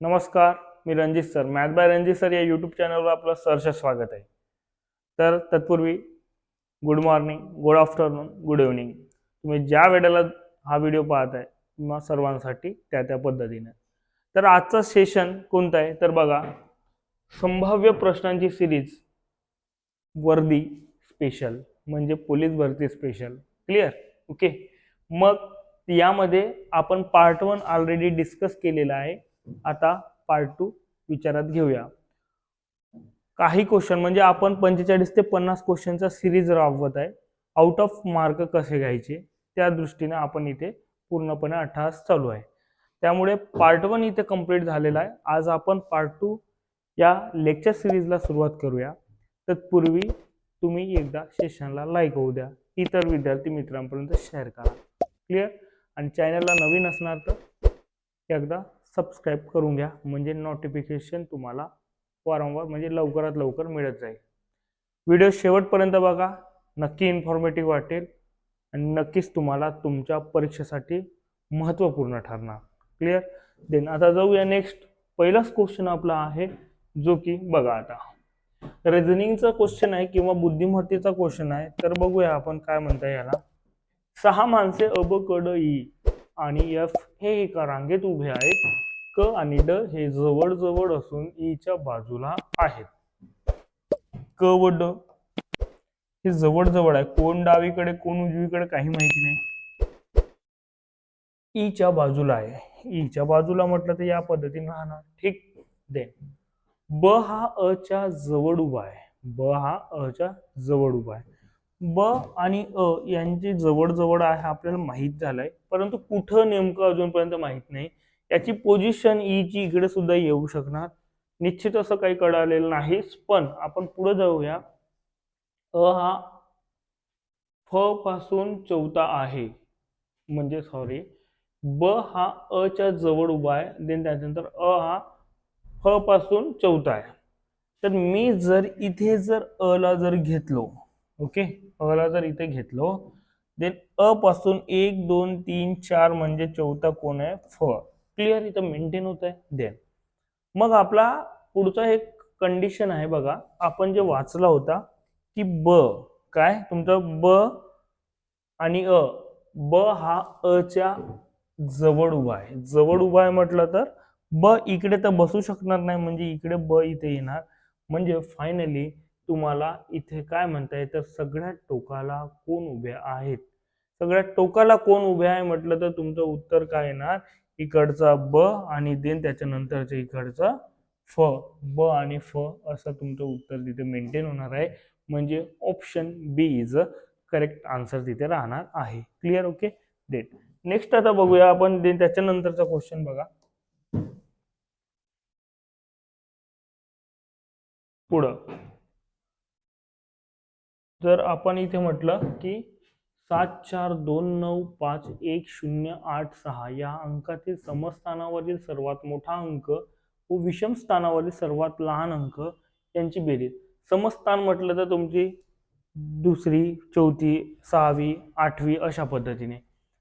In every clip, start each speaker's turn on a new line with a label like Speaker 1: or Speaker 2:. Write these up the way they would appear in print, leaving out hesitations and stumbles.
Speaker 1: नमस्कार, मी Ranjit sir. Math by Ranjit sir या यूट्यूब चॅनलवर आपलं सहर्ष स्वागत आहे. तर तत्पूर्वी good morning, good afternoon, good evening. तुम्ही ज्या वेळेला हा व्हिडिओ पाहत आहे तुम्हा सर्वांसाठी त्या त्या पद्धतीने. तर आजचं सेशन कोणतं आहे तर बघा, संभाव्य प्रश्नांची सिरीज वर्दी स्पेशल म्हणजे पोलीस भरती स्पेशल. क्लिअर? ओके. मग यामध्ये आपण पार्ट 1 ऑलरेडी डिस्कस केलेला आहे. आता पार्ट 2 विचारात घेऊया. काही क्वेश्चन म्हणजे आपण 45 ते 50 क्वेश्चनचा सिरीज राबवत आहे. आउट ऑफ मार्क कसे घ्यायचे त्या दृष्टीने आपण इथे पूर्णपणे अभ्यास चालू आहे. त्यामुळे पार्ट 1 इथे कंप्लीट झालेला आहे. आज आपण पार्ट 2 या लेक्चर सिरीजला सुरुवात करूया. तत्पूर्वी तुम्ही एकदा सेशनला लाईक होऊ द्या, इतर विद्यार्थी मित्रांपर्यंत शेअर करा. क्लिअर? आणि चॅनलला नवीन असणार तर एकदा सबस्क्राईब करून घ्या, म्हणजे नोटिफिकेशन तुम्हाला वारंवार म्हणजे लवकरात लवकर मिळत जाईल. व्हिडिओ शेवटपर्यंत बघा, नक्की इन्फॉर्मेटिव्ह वाटेल आणि नक्कीच तुम्हाला तुमच्या परीक्षेसाठी महत्त्वपूर्ण ठरणार. क्लिअर? देन आता जाऊया नेक्स्ट. पहिलाच क्वेश्चन आपला आहे जो की बघा, आता रिझनिंगचा क्वेश्चन आहे किंवा बुद्धिमत्तेचा क्वेश्चन आहे. तर बघूया आपण काय म्हणता याला. 6 माणसे अ ब क ड ई आणि एफ हे एका रांगेत उभे आहेत. क आणि ड हे जवळ जवळ असून ईच्या बाजूला आहेत. क व ड हे जवळ जवळ आहे. कोण डावीकडे कोण उजवीकडे काही माहिती नाही. ईच्या बाजूला आहे. ईच्या बाजूला म्हटलं तर या पद्धतीने राहणार. ठीक. देन ब हा अ च्या जवळ उभा आहे. ब हा अ च्या जवळ उभा आहे. ब आणि अ यांची जवळ जवळ आहे आपल्याला माहित झालंय, परंतु कुठं नेमकं अजूनपर्यंत माहित नाही. याची पोझिशन ई ची इकडे सुद्धा येऊ शकणार. निश्चित असं काही कळालेलं नाहीच. पण आपण पुढे जाऊया. अ हा फ पासून चौथा आहे, म्हणजे सॉरी, ब हा अ च्या जवळ उभा आहे. देन त्याच्यानंतर अ हा फ पासून चौथा आहे. तर मी जर इथे जर अ ला जर घेतलो, ओके, अ ला जर इथे घेतलो, देन अ पासून 1 2 3 4 म्हणजे चौथा कोण आहे? फ. क्लिअर? इथं मेंटेन होत आहे. देन मग आपला पुढचा एक कंडिशन आहे बघा, आपण जे वाचला होता की ब काय तुमचा ब आणि अ, ब हा अ च्या जवळ उभा आहे. जवळ उभा आहे म्हटलं तर ब इकडे तर बसू शकणार नाही, म्हणजे इकडे ब इथे येणार. म्हणजे फायनली तुम्हाला इथे काय म्हणता येतं, सगळ्यात टोकाला कोण उभे आहेत. सगळ्यात टोकाला कोण उभे आहे म्हटलं तर तुमचं उत्तर काय येणार, इकडचा ब आणि देन त्याच्यानंतरच्या इकडचा फ. ब आणि फ असं तुमचं उत्तर तिथे मेंटेन होणार आहे. म्हणजे option B is correct answer तिथे राहणार आहे. क्लिअर? ओके. देन नेक्स्ट आता बघूया आपण. देन त्याच्यानंतरचा क्वेश्चन बघा पुढं. जर आपण इथे म्हटलं की 74295108 या अंकातील समस्थानावरील सर्वात मोठा अंक व विषम स्थानावरील सर्वात लहान अंक यांची बेरीज. समस्थान म्हटलं तर तुमची दुसरी, चौथी, सहावी, आठवी अशा पद्धतीने.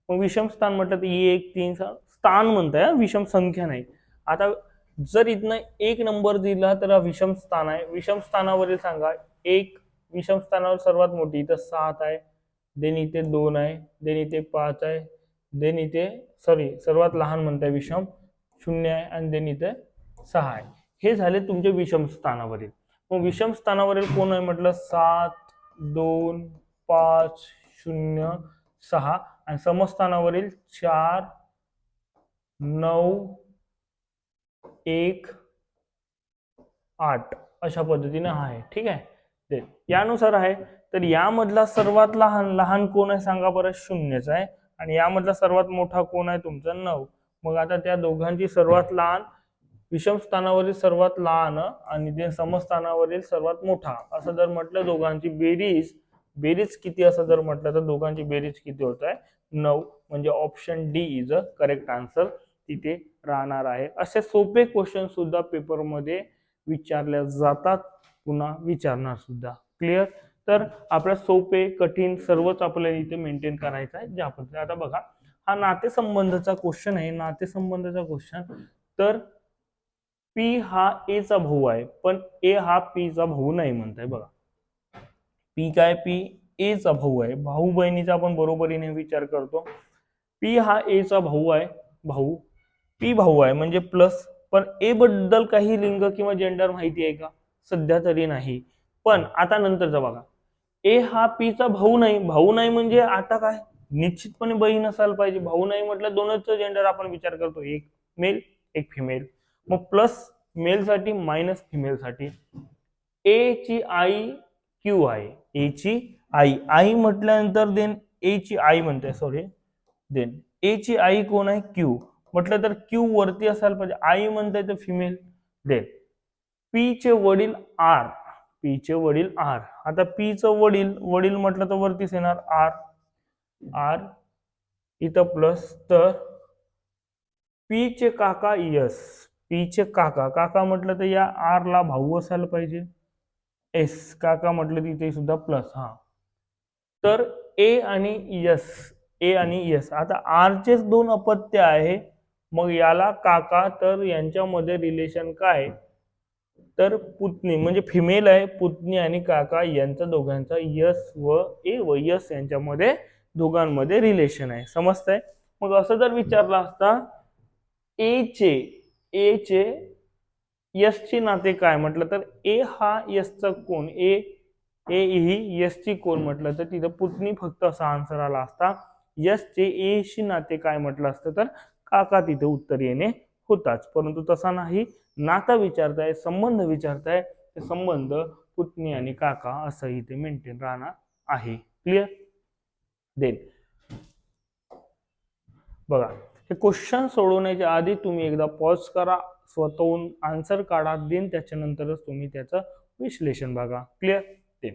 Speaker 1: मग विषम स्थान म्हटलं तर 1 3 स्थान म्हणताय, विषम संख्या नाही. आता जर इथनं 1 नंबर दिला तर हा विषम स्थान आहे. विषम स्थानावरील सांगा. 1 विषम स्थानावर सर्वात मोठी इथं 7 आहे. देन इथे 2 आहे. देन इथे 5 आहे. देन इथे सॉरी सर्वात लहान म्हणताय विषम 0 आहे. आणि देन इथे 6 आहे. हे झाले तुमचे विषम स्थानावरील. मग विषम स्थानावरील कोण आहे म्हटलं 7 2 5 0 6 आणि समस्थानावरील 4 9 1 8 अशा पद्धतीने आहे. ठीक आहे. यानुसार आहे. तर यामधला सर्वात लहान कोण आहे सांगा बरं, 0च आहे. आणि यामधला सर्वात मोठा कोण आहे तुमचा 9. मग आता त्या दोघांची सर्वात लहान, विषम स्थानावरील सर्वात लहान आणि ते समस्थानावरील सर्वात मोठा असं जर म्हटलं, दोघांची बेरीज किती असं जर म्हटलं तर दोघांची बेरीज किती होत आहे 9. म्हणजे option D is a correct answer तिथे राहणार आहे. असे सोपे क्वेश्चन सुद्धा पेपरमध्ये विचारल्या जातात, पुन्हा विचारणार सुद्धा. क्लिअर? तर आपल्या सोपे कठीण सर्वच आपल्याला इथे मेंटेन करायचं आहे. ज्या पद्धतीने आता बघा, हा नातेसंबंधाचा क्वेश्चन आहे. नातेसंबंधाचा क्वेश्चन तर पी हा ए चा भाऊ आहे, पण ए हा पी चा भाऊ नाही म्हणताय बघा. पी काय, पी ए चा भाऊ आहे. भाऊ बहिणीचा आपण बरोबरीने विचार करतो. पी हा ए चा भाऊ आहे, भाऊ. पी भाऊ आहे म्हणजे प्लस. पण ए बद्दल काही लिंग किंवा जेंडर माहिती आहे का? सध्या तरी नाही. पण आता नंतरचा बघा, ए हा पी चा भाऊ नाही. भाऊ नाही म्हणजे आता काय, निश्चितपणे बहीण असायला पाहिजे. भाऊ नाही म्हटलं दोनच जेंडर आपण विचार करतो, एक मेल एक फिमेल. मग प्लस मेल साठी मायनस फिमेल साठी. ए ची आई क्यू आहे. ए ची आई म्हटल्यानंतर देन ए ची आई म्हणते, सॉरी, देन ए ची आई कोण आहे? क्यू. म्हटलं तर क्यू वरती असायला पाहिजे. आई म्हणताय तर फिमेल. देन पी चे वडील आर. पी चे वडील आर. आता पी चं वडील म्हटलं तर वरतीच येणार आर. आर इथं प्लस. तर पी चे काका यस. पी चे काका म्हटलं तर या आर ला भाऊ असायला पाहिजे. एस काका म्हटलं तिथे सुद्धा प्लस. हा, तर ए आणि यस. आता आर चेच दोन अपत्य आहे, मग याला काका, तर यांच्यामध्ये रिलेशन काय? तर पुतणी म्हणजे फिमेल आहे. पुतणी आणि काका यांचा दोघांचा यस व यस यांच्यामध्ये दोघांमध्ये रिलेशन आहे. समजतंय? मग असं जर विचारलं असता ए चे यस चे नाते काय म्हटलं तर ए हा यसचा कोण, ए ही यस ची कोण म्हटलं तर तिथं पुतणी फक्त असा आन्सर आला असता. यस चे ए शी नाते काय म्हटलं असतं तर काका तिथे उत्तर येणे होताच. परंतु तसा नाही, नाता विचारताय, संबंध विचारताय, ते संबंध पुतणी आणि काका असं इथे मेंटेन राहणार आहे. क्लिअर? देन बघा, हे क्वेश्चन सोडवण्याच्या आधी तुम्ही एकदा पॉज करा, स्वतःहून आन्सर काढा, देन त्याच्यानंतरच तुम्ही त्याचं विश्लेषण बघा. क्लिअर? ते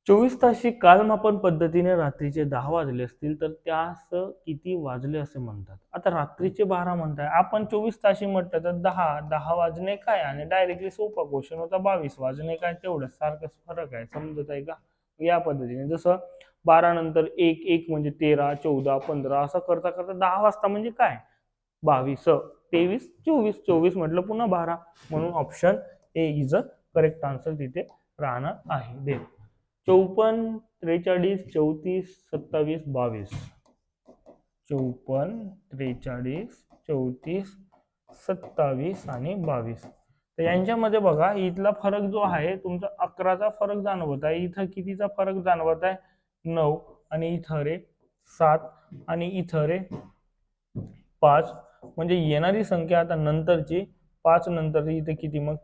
Speaker 1: 24 ताशी कालमापन पद्धतीने रात्रीचे 10 वाजले असतील तर त्यास किती वाजले असे म्हणतात? आता रात्रीचे 12 म्हणताय, आपण 24 ताशी म्हटलं तर 10 वाजणे काय, आणि डायरेक्टली सोपा क्वेश्चन होता 22 वाजणे काय, तेवढंच सारखं फरक आहे. समजत आहे का? या पद्धतीने जसं 12 नंतर 1 म्हणजे 13, 14, 15 असं करता करता 10 वाजता म्हणजे काय, 22, 23, 24 म्हटलं पुन्हा 12, म्हणून option A is a correct answer तिथे राहणार आहे. दे 54, 43, 34, 27, 22. 54, 43, 34, 27 आणि 22. तर यांच्यामध्ये बघा, इथला फरक जो आहे तुमचा 11चा फरक जाणवत आहे. इथं कितीचा फरक जाणवत आहे? 9. आणि इथं रे 7 आणि इथं रे 5. म्हणजे येणारी संख्या आता नंतरची 5 नंतर इथे किती, मग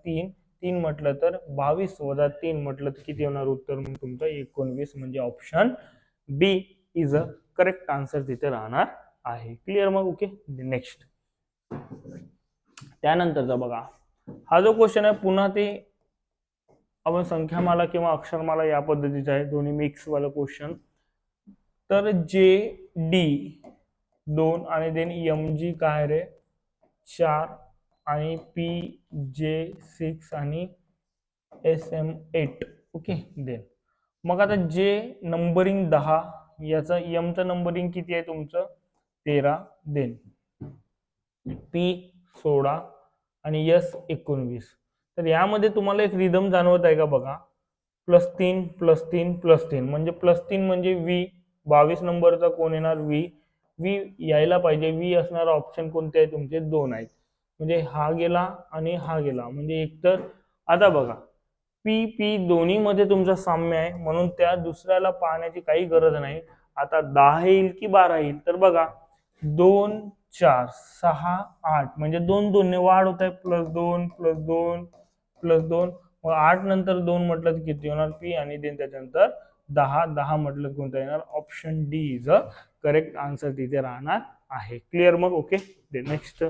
Speaker 1: 3 म्हटलं तर 22 वजा 3 म्हटलं तर किती होणार उत्तर? मग तुमचं 19. म्हणजे option B is a correct answer तिथे राहणार आहे. क्लिअर? मग ओके. नेक्स्ट त्यानंतरचा बघा, हा जो क्वेश्चन आहे पुन्हा ते आपण संख्यामाला किंवा अक्षरमाला या पद्धतीचा आहे, दोन्ही मिक्स वाला क्वेश्चन. तर जे डी 2 आणि देन एम जी काय रे 4 आणि पी जे 6 आणि एस एम 8. ओके. देन मग आता जे नंबरिंग 10, याचा एमचं नंबरिंग किती आहे तुमचं 13. देन पी 16 आणि एस 19. तर यामध्ये तुम्हाला एक रिदम जाणवत आहे का बघा, +3 +3 +3 म्हणजे +3 म्हणजे व्ही. 22 नंबरचा कोण येणार? व्ही यायला पाहिजे. व्ही असणारा ऑप्शन कोणते आहे तुमचे? 2 आहेत. म्हणजे हा गेला आणि हा गेला, म्हणजे एकतर आता बघा पी दोन्ही मध्ये तुमचा साम्य आहे, म्हणून त्या दुसऱ्याला पाहण्याची काही गरज नाही. आता 10 येईल की 12 येईल? तर बघा 2 4 6 8 म्हणजे 2 ने वाढ होत आहे, +2 +2 +2. मग 8 नंतर 2 म्हटलं तर किती होणार? पी. आणि देन त्याच्यानंतर 10 म्हटलं कोणता येणार? Option D is a correct answer तिथे राहणार आहे. क्लिअर? मग ओके. नेक्स्ट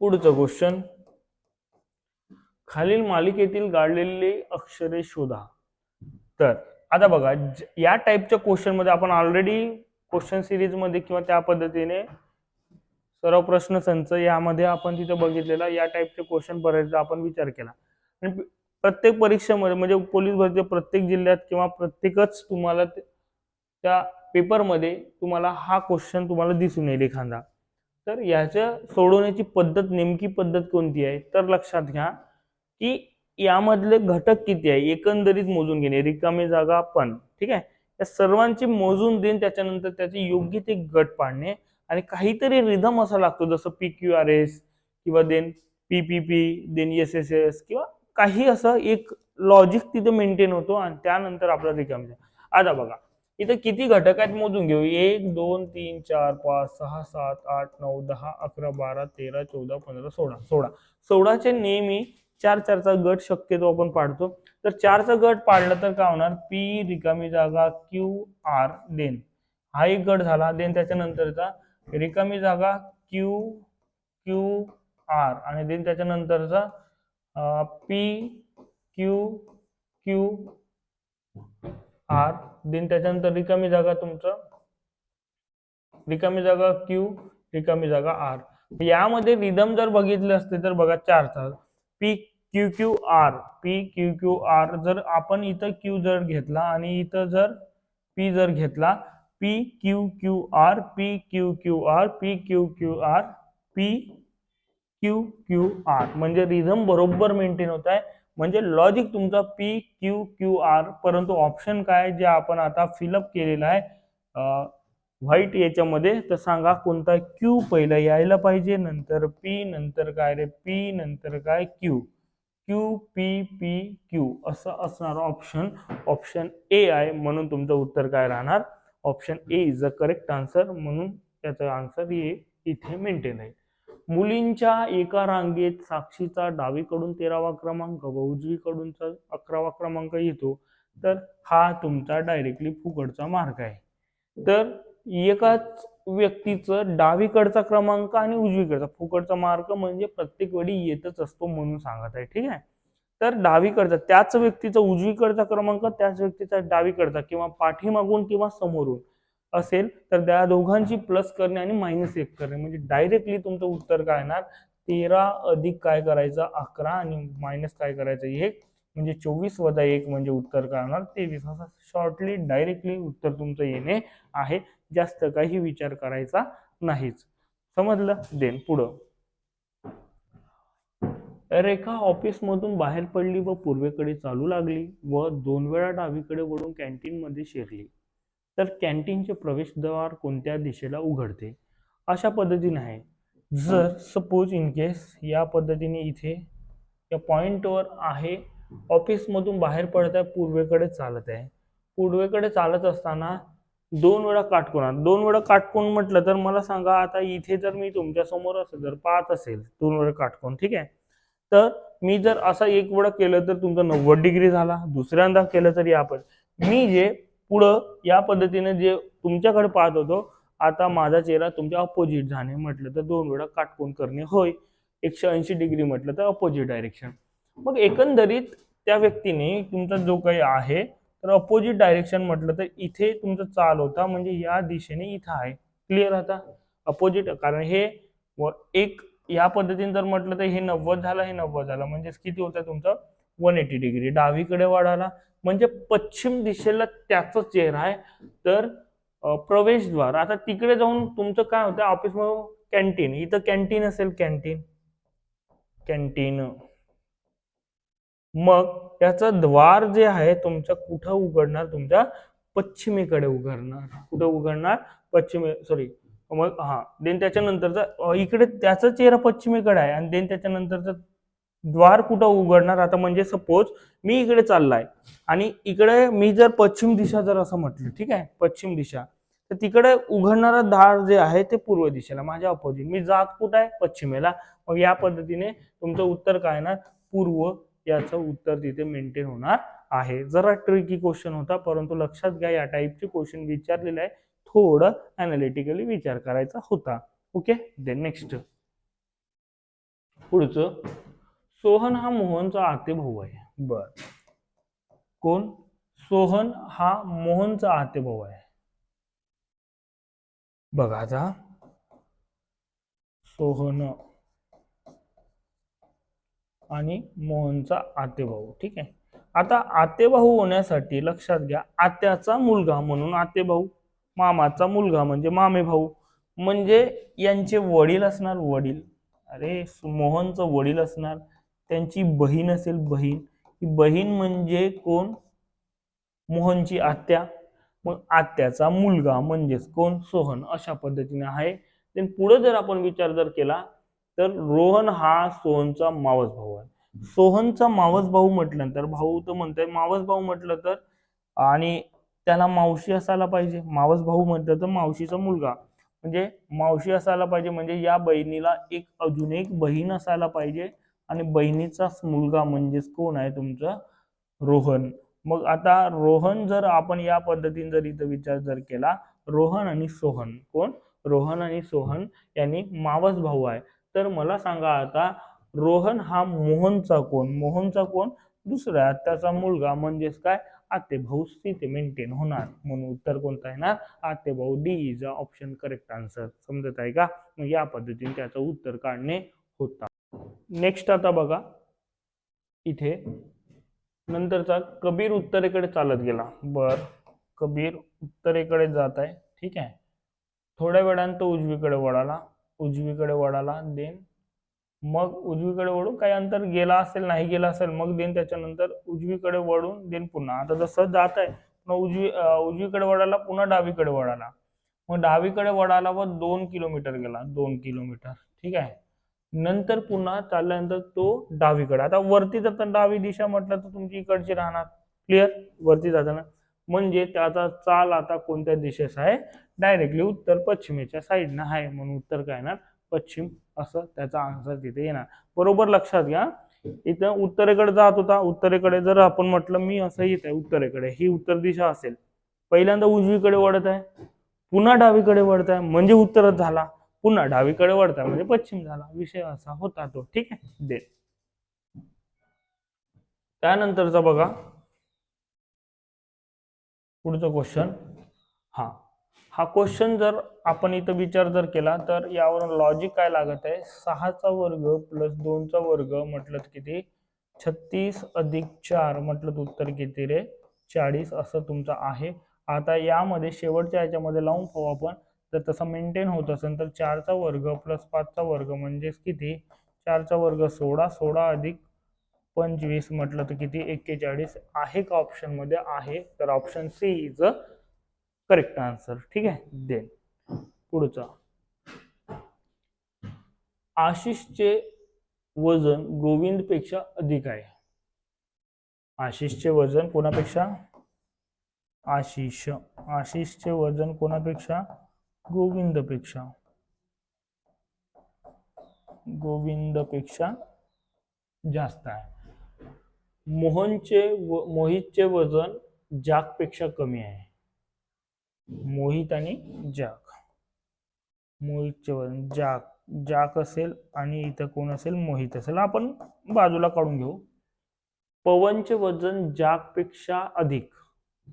Speaker 1: पुढचं क्वेश्चन, खालील मालिकेतील गाळलेली अक्षरे शोधा. तर आता बघा, या टाईपच्या क्वेश्चन मध्ये आपण ऑलरेडी क्वेश्चन सिरीज मध्ये किंवा त्या पद्धतीने सर्व प्रश्न संच यामध्ये आपण तिथे बघितलेला, या टाईपचे क्वेश्चन बरेचदा आपण विचार केला. आणि प्रत्येक परीक्षेमध्ये म्हणजे पोलीस भरती प्रत्येक जिल्ह्यात किंवा प्रत्येकच तुम्हाला त्या पेपरमध्ये तुम्हाला हा क्वेश्चन तुम्हाला दिसून येईल एखादा. तर याच्या सोडवण्याची पद्धत, नेमकी पद्धत कोणती आहे तर लक्षात घ्या की यामधले घटक किती आहे एकंदरीत मोजून घेणे, रिकामी जागा पण, ठीक आहे, या सर्वांची मोजून देऊन त्याच्यानंतर त्याचे योग्य ते गट पाडणे आणि काहीतरी रिदम असा लागतो जसं PQRS किंवा देन PPP देन SSS किंवा काही असं एक लॉजिक तिथे मेंटेन होतो आणि त्यानंतर आपला रिकामी जागा. आता बघा इथे किती घटक आहेत मोजून घेऊ. 1 2 3 4 5 6 7 8 9 10 11 12 13 14 15 16 16चे नेहमी 4-4चा गट शक्यतो आपण पाडतो. तर 4चा गट पाडला तर काय होणार, P रिकामी जागा QR देन हा एक गट झाला. देन त्याच्यानंतरचा रिकामी जागा QR आणि देन त्याच्यानंतरचा PQQR देन त्याच्यानंतर रिकामी जागा तुमचं रिकामी जागा Q रिकामी जागा R. यामध्ये रिदम जर बघितले असते तर बघा 4चा PQQR जर आपण इथं Q जर घेतला आणि इथं जर P जर घेतला, PQQR PQQR PQQR PQQR म्हणजे रिदम बरोबर मेंटेन होत आहे. म्हणजे लॉजिक तुमचा PQQR, परंतु ऑप्शन काय जे आपण आता फिलअप केलेला आहे व्हाईट याच्यामध्ये, तर सांगा कोणता Q पहिला यायला पाहिजे, नंतर P, नंतर काय रे P, नंतर काय Q, QPPQ असं असणार ऑप्शन ए आहे. म्हणून तुमचं उत्तर काय राहणार, option A is the correct answer. म्हणून त्याचा आन्सर इथे मेंटेन आहे. मुलींच्या एका रांगेत साक्षीचा डावीकडून 13वा क्रमांक व उजवीकडूनचा 11वा क्रमांक येतो, तर हा तुमचा डायरेक्टली फुकटचा मार्क आहे. तर एकाच व्यक्तीचं डावीकडचा क्रमांक आणि उजवीकडचा फुकटचा मार्क म्हणजे प्रत्येक वेळी येतच असतो म्हणून सांगत आहे, ठीक आहे. तर डावीकडचा त्याच व्यक्तीचा उजवीकडचा क्रमांक त्याच व्यक्तीचा डावीकडचा किंवा पाठीमागून किंवा समोरून असेल तर त्या दोघांची प्लस करणे आणि -1 करणे म्हणजे डायरेक्टली तुमचं उत्तर काय येणार, 13 अधिक काय करायचं 11 आणि मायनस काय करायचं 1 म्हणजे 24 वजा 1 म्हणजे उत्तर काय होणार 23. असं शॉर्टली डायरेक्टली उत्तर तुमचं येणे आहे, जास्त काही विचार करायचा नाहीच. समजलं. देन पुढं, रेखा ऑफिस मधून बाहेर पडली व पूर्वेकडे चालू लागली व 2 वेळा डावीकडे वळून कॅन्टीन मध्ये शिरली, तर कॅन्टीनचे प्रवेशद्वार कोणत्या दिशेला उघडते. अशा पद्धतीने आहे. जर सपोज इन केस या पद्धतीने इथे या पॉइंटवर आहे, ऑफिस मधून बाहेर पडत आहे, पूर्वेकडे चालत आहे. पूर्वेकडे चालत असताना 2 वेळा काटकोनात, 2 वेळा काटकोन म्हटलं तर मला सांगा, आता इथे जर मी तुमच्या समोर असं जर पाहत असेल 2 वेळा काटकोन, ठीक आहे, तर मी जर असा 1 वेळा केलं तर तुमचा 90 डिग्री झाला. दुसऱ्यांदा केलं तर आपण मी जे पुढं या पद्धतीने जे तुमच्याकडे पाहत होतो, आता माझा चेहरा तुमच्या अपोजिट जाणे म्हटलं तर 2 वेळा काटकोन करणे होय. 180 डिग्री म्हटलं तर अपोजिट डायरेक्शन. मग एकंदरीत त्या व्यक्तीने तुमचा जो काही आहे तर अपोजिट डायरेक्शन म्हटलं तर इथे तुमचा चाल होता म्हणजे या दिशेने इथं आहे. क्लिअर आता अपोजिट, कारण हे एक या पद्धतीने जर म्हटलं तर हे 90 झालं, हे 90 झालं म्हणजे किती होतं तुमचं 180 डिग्री डावीकडे वळाला म्हणजे पश्चिम दिशेला त्याचा चेहरा आहे. तर प्रवेशद्वार, आता तिकडे जाऊन तुमचं काय होतं ऑफिस मध्ये कॅन्टीन, इथं कॅन्टीन असेल, कॅन्टीन मग याचं द्वार जे आहे तुमच्या कुठं उघडणार, तुमच्या पश्चिमेकडे उघडणार. कुठं उघडणार, सॉरी मग देन त्याच्यानंतरचा इकडे त्याचा चेहरा पश्चिमेकडे आहे आणि देन त्याच्यानंतरचा द्वार कुठं उघडणार. आता म्हणजे सपोज मी इकडे चाललाय आणि इकडे मी जर पश्चिम दिशा जर असं म्हटलं, ठीक आहे, पश्चिम दिशा, तर तिकडे उघडणारा दार जे आहे ते पूर्व दिशेला, माझ्या अपोजिट. मी जात कुठं आहे, पश्चिमेला. मग या पद्धतीने तुमचं उत्तर काय येणार, पूर्व. याचं उत्तर तिथे मेंटेन होणार आहे. जरा ट्रिकी क्वेश्चन होता, परंतु लक्षात घ्या या टाईपचे क्वेश्चन विचारलेले आहे, थोडं अनालिटिकली विचार करायचा होता. ओके. देन नेक्स्ट पुढचं, सोहन हा मोहनचा आते भाऊ आहे. बर, कोण, सोहन हा मोहनचा आते भाऊ आहे. बघा आता सोहन आणि मोहनचा आतेभाऊ, ठीक आहे. आता आतेभाऊ होण्यासाठी लक्षात घ्या, आत्याचा मुलगा म्हणून आतेभाऊ, मामाचा मुलगा म्हणजे मामे भाऊ, म्हणजे यांचे वडील असणार, वडील, अरे मोहनचं वडील असणार, त्यांची बहीण असेल, बहीण, ही बहीण म्हणजे कोण, मोहनची आत्या, मग आत्याचा मुलगा म्हणजेच कोण, सोहन, अशा पद्धतीने आहे. then पुढे जर आपण विचार जर केला तर रोहन हा सोहनचा मावस भाऊ आहे. सोहनचा मावस भाऊ म्हटल्यानंतर, भाऊ तर म्हणतोय, मावस भाऊ म्हटलं तर, आणि त्याला मावशी असायला पाहिजे, मावस भाऊ म्हटलं तर मावशीचा मुलगा, म्हणजे मावशी असायला पाहिजे, म्हणजे या बहिणीला एक अजून एक बहीण असायला पाहिजे, आणि बहिणीचाच मुलगा म्हणजेच कोण आहे, तुमचं रोहन. मग आता रोहन जर आपण या पद्धतीने जर इथं विचार जर केला, रोहन आणि सोहन कोण, रोहन आणि सोहन यांनी मावस भाऊ आहे. तर मला सांगा आता, रोहन हा मोहनचा कोण, मोहनचा कोण, दुसऱ्या त्याचा मुलगा म्हणजेच काय, आते भाऊ, तिथे मेंटेन होणार, म्हणून उत्तर कोणतं आहे ना, आते भाऊ. D is a option correct answer. समजत आहे का? मग या पद्धतीने त्याचं उत्तर काढणे होता. नेक्स्ट आता बघा, इथे नंतरचा, कबीर उत्तरेकडे चालत गेला. बर, कबीर उत्तरेकडे जात आहे, ठीक आहे. थोड्या वेळानं तो उजवीकडे वळाला, उजवीकडे वळाला, देन मग उजवीकडे वळून काही अंतर गेला असेल, नाही गेला असेल, मग देन त्याच्यानंतर उजवीकडे वळून देन पुन्हा, आता जसं जात आहे उजवीकडे वळाला, पुन्हा डावीकडे वळाला, मग डावीकडे वळाला व 2 किलोमीटर गेला, 2 किलोमीटर, ठीक आहे. नंतर पुन्हा चालल्यानंतर तो डावीकडे, आता वरती जाताना डावी दिशा म्हटलं तर तुमची इकडची राहणार, क्लिअर, वरती जाताना, म्हणजे त्याचा चाल आता कोणत्या दिशेस आहे, डायरेक्टली उत्तर पश्चिमेच्या साईडनं आहे, म्हणून उत्तर काय येणार, पश्चिम, असं त्याचा आन्सर तिथे येणार. बरोबर लक्षात घ्या, इथं उत्तरेकडे जात होता, उत्तरेकडे जर आपण म्हटलं मी असं येत आहे उत्तरेकडे, ही उत्तर दिशा असेल, पहिल्यांदा उजवीकडे वळत आहे, पुन्हा डावीकडे वळत आहे म्हणजे उत्तरच झाला, पुन्हा डावीकडे वळता म्हणजे पश्चिम झाला, विषय असा होता तो, ठीक आहे. दे त्यानंतरचा बघा पुढचा क्वेश्चन. हा हा क्वेश्चन जर आपण इथं विचार जर केला तर यावरून लॉजिक काय लागत आहे, 6चा वर्ग प्लस 2चा वर्ग म्हटलं किती, 36 अधिक 4 म्हटलं उत्तर किती रे, 40 असं तुमचं आहे. आता यामध्ये शेवटच्या याच्यामध्ये लावून पाहू आपण, तर तसं मेंटेन होत असेल तर 4चा वर्ग प्लस 5चा वर्ग म्हणजेच किती, 4चा वर्ग 16, 16 अधिक 25 म्हटलं तर किती, 41 आहे का ऑप्शन मध्ये, आहे, तर option C is a correct answer, ठीक आहे. देन पुढचा, आशिषचे वजन गोविंद पेक्षा अधिक आहे. आशिषचे वजन कोणापेक्षा, आशिषचे वजन कोणापेक्षा, गोविंदपेक्षा, गोविंदपेक्षा जास्त आहे. मोहितचे वजन जागपेक्षा कमी आहे. मोहित आणि जाग, मोहितचे वजन जाग असेल आणि इथं कोण असेल, मोहित असेल, आपण बाजूला काढून घेऊ. पवनचे वजन जागपेक्षा अधिक,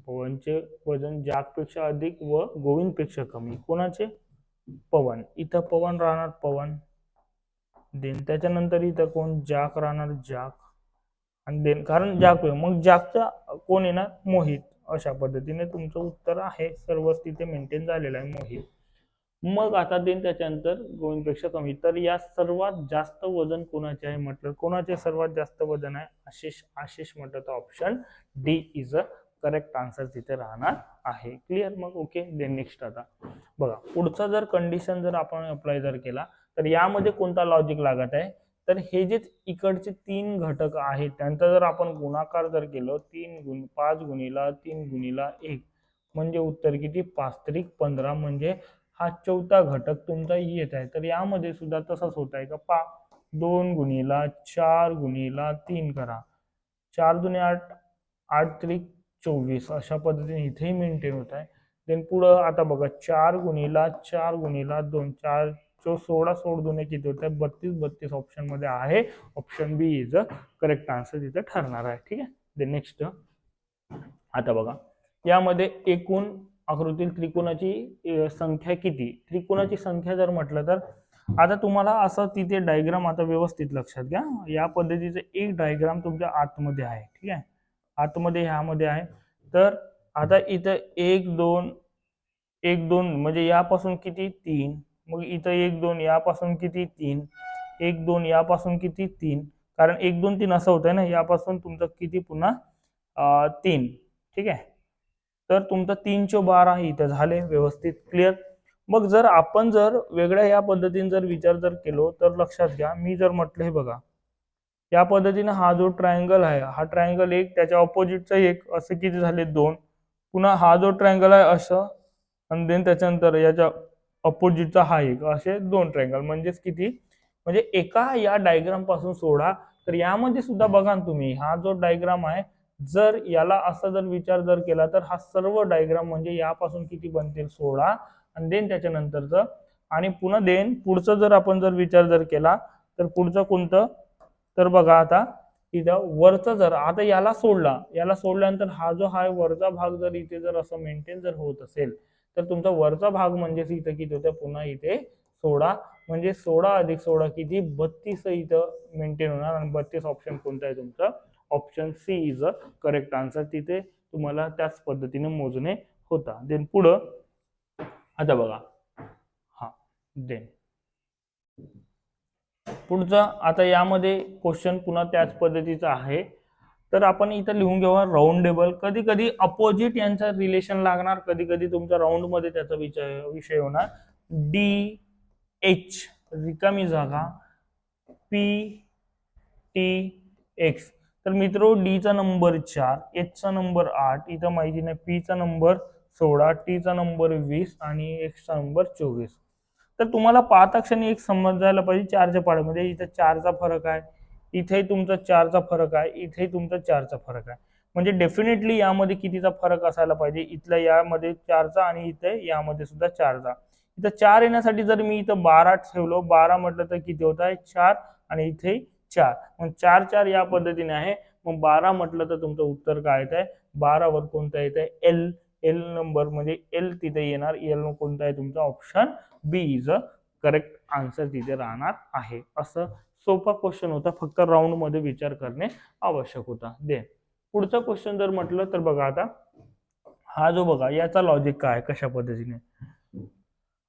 Speaker 1: पवनचे वजन जागपेक्षा अधिक व गोविंदपेक्षा कमी, कोणाचे, पवन, इथं पवन राहणार, पवन, देन त्याच्यानंतर इथं कोण, जाग राहणार, जाग, आणि देन कारण जाग, मग जागचा कोण येणार, मोहित, अशा पद्धतीने तुमचं उत्तर आहे, सर्व तिथे मेंटेन झालेलं आहे, मोहित. मग आता देन त्याच्यानंतर गोविंदपेक्षा कमी, तर या सर्वात जास्त वजन कोणाचे आहे म्हटलं, कोणाचे सर्वात जास्त वजन आहे, आशिष, आशिष म्हटलं तर option D is a correct answer तिथे राहणार आहे, क्लिअर. मग ओके, देन नेक्स्ट आता बघा, पुढचा जर कंडिशन जर आपण अप्लाय जर केला तर यामध्ये कोणता लॉजिक लागत आहे, तर हे जे इकडचे 3 घटक आहेत त्यांचा जर आपण गुणाकार जर केलं, 5 गुणिला 3 गुणिला 1 म्हणजे उत्तर किती, 5 त्रिक 15, म्हणजे हा चौथा घटक तुमचा येत आहे. तर यामध्ये सुद्धा तसंच होत आहे का, 2 गुणिला 4 गुणिला 3 करा, 4 दुने 8, 8 त्रिक 24, अशा पद्धतीने इथेही मेंटेन होत आहे. देन पुढं आता बघा, 4 गुणिला 4 गुणिला 2, 4 16, 16 दुने किती होत आहे, 32, 32 ऑप्शन मध्ये आहे, option B is a correct answer तिथे ठरणार आहे, ठीक आहे. देन नेक्स्ट आता बघा, यामध्ये एकूण आकृतीतील त्रिकोणाची संख्या किती, त्रिकोणाची संख्या जर म्हटलं तर आता तुम्हाला असं तिथे डायग्राम आता व्यवस्थित लक्षात घ्या, या पद्धतीचं एक डायग्राम तुमच्या आतमध्ये आहे, ठीक आहे, आतमध्ये ह्यामध्ये आहे. तर आता इथं 1 2 1 2 म्हणजे यापासून किती, 3, मग इथं 1 2 यापासून किती 3, 1 2 यापासून किती 3, कारण 1 2 3 असं होतंय ना, यापासून तुमचं किती पुन्हा 3. ठीक आहे, तर तुमचं 3/12 इथं झाले व्यवस्थित क्लिअर. मग जर आपण जर वेगळ्या या पद्धतीने जर विचार जर केलो तर लक्षात घ्या, मी जर म्हटलं हे बघा या पद्धतीने हा जो ट्रायंगल आहे, हा ट्रायंगल एक, त्याच्या ऑपोजिटचा एक, असे किती झाले 2. पुन्हा हा जो ट्रायंगल आहे असं, आणि देन त्याच्यानंतर याच्या अपोजिटचा हा एक, असे 2 ट्रायंगल, म्हणजेच किती, म्हणजे एका या डायग्राम पासून सोडा. तर यामध्ये सुद्धा बघा ना तुम्ही, हा जो डायग्राम आहे, जर याला असा जर विचार जर केला तर हा सर्व डायग्राम म्हणजे यापासून किती बनतील 16, आणि देन त्याच्यानंतरचं, आणि पुन्हा देन पुढचं जर आपण जर विचार जर केला तर पुढचं कोणतं, तर बघा आता इथं वरचं जर आता याला सोडल्यानंतर हा जो हा वरचा भाग जर इथे जर असं मेंटेन जर होत असेल तर तुमचा वरचा भाग म्हणजे इथं किती होतं, पुन्हा इथे 16, म्हणजे 16 अधिक 16 किती 32 इथं मेंटेन होणार, आणि 32 ऑप्शन कोणता आहे तुमचा, option C is a correct answer. तिथे तुम्हाला त्याच पद्धतीने मोजणे होता. देन पुढं आता बघा, हा देन पुढचा आता यामध्ये क्वेश्चन पुन्हा त्याच पद्धतीचा आहे. तर आपण इथं लिहून घेऊया राऊंडेबल. कधी कधी अपोजिट यांचं रिलेशन लागणार, कधी कधी तुमच्या राऊंड मध्ये त्याचा विषय होणार. डी एच रिकामी जागा पी टी एक्स. तर मित्रो डी चा नंबर 4, एच चा नंबर 8, इथं माहिती नाही, पी चा नंबर 16, टी चा नंबर 20 आणि एक्स चा नंबर 24. तर तुम्हाला पाहता क्षणी एक समजायला पाहिजे, 4च्या पाड्यामध्ये इथे 4चा फरक आहे, इथे तुमचा 4चा फरक आहे, इथे तुमचा 4चा फरक आहे, म्हणजे डेफिनेटली यामध्ये कितीचा फरक असायला पाहिजे, इथल्या यामध्ये 4चा आणि इथे यामध्ये सुद्धा 4चा. इथं 4 येण्यासाठी जर मी इथं 12 ठेवलो, 12 म्हटलं तर किती होत आहे 4, आणि इथे 4, मग 4 4 या पद्धतीने आहे. मग 12 म्हटलं तर तुमचं उत्तर काय येत आहे, 12 वर कोणतं येत आहे, एल. एल नंबर म्हणजे एल तिथे येणार, एल कोणता आहे तुमचा, option B is a correct answer तिथे राहणार आहे. असं सोपा क्वेश्चन होता, फक्त राऊंड मध्ये विचार करणे आवश्यक होता. देन पुढचा क्वेश्चन जर म्हटलं तर बघा आता, हा जो बघा याचा लॉजिक काय, कशा पद्धतीने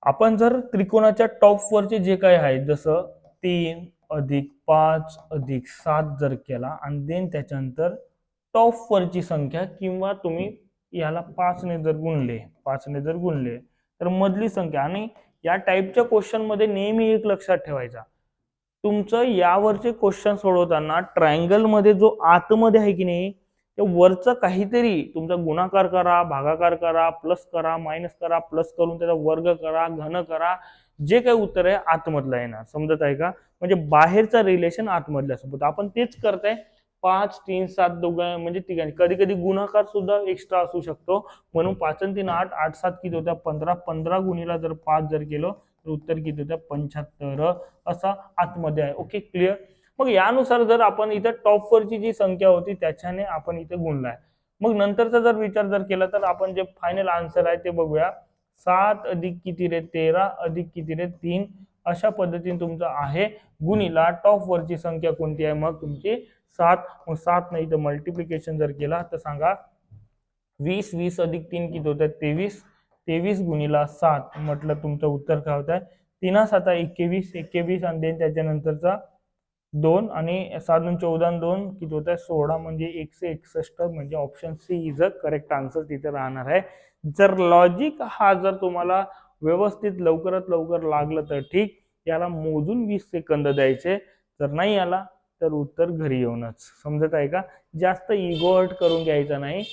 Speaker 1: आपण जर त्रिकोणाच्या टॉप वरचे जे काय आहे, जसं 3 अधिक 5 अधिक 7 जर केला, आणि देन त्याच्यानंतर टॉप वरची संख्या, किंवा तुम्ही याला 5 ने जर गुणले तर मधली संख्या. आणि या टाईपच्या क्वेश्चन मध्ये नेहमी एक लक्षात ठेवायचा, तुमचं यावरचे क्वेश्चन सोडवताना ट्रायंगल मध्ये जो आतमध्ये आहे की नाही, ते वरचं काहीतरी तुमचा गुणाकार करा, भागाकार करा, प्लस करा, मायनस करा, प्लस करून त्याचा वर्ग करा, घन करा, जे काही उत्तर आहे आतमधलं येणार. समजत आहे का, म्हणजे बाहेरचा रिलेशन आतमधल्या सोबत आपण तेच करताय. 5 3 7 दोघं म्हणजे तिघांनी, कधी कधी गुणाकार सुद्धा एक्स्ट्रा असू शकतो, म्हणून 5 आणि 3 8, 8 7 किती होत्या 15, 15 गुणीला जर 5 जर केलं तर उत्तर किती होतं 75, असा आतमध्ये आहे. Okay clear. मग यानुसार जर आपण इथं टॉपवरची जी संख्या होती त्याच्याने आपण इथे गुणलाय, मग नंतरचा जर विचार जर केला तर आपण जे फायनल आन्सर आहे ते बघूया. 7 अधिक किती रे 13 अधिक किती रे 3, अशा पद्धतीने तुमचं आहे. गुणीला टॉप वरची संख्या कोणती आहे, मग तुमची 7. मग 7 नाही तर मल्टिप्लिकेशन जर केला तर सांगा 20, 20 अधिक 3 किती होतात 23, 23 गुणीला 7 म्हटलं तुमचं उत्तर काय होत आहे, 3 7 21, 21 आणि देन त्याच्यानंतरचा 2, आणि 7 2 14 2 किती होत आहे 16, म्हणजे 161, म्हणजे option C is a correct answer तिथे राहणार आहे. जर लॉजिक हा जर तुम्हाला व्यवस्थित लवकरात लवकर लागलं तर ठीक, याला मोजून 20 सेकंद द्यायचे, जर नाही आला तर उत्तर घरी येऊनच. समजत आहे का, जास्त इगो हर्ट करून घ्यायचा नाही.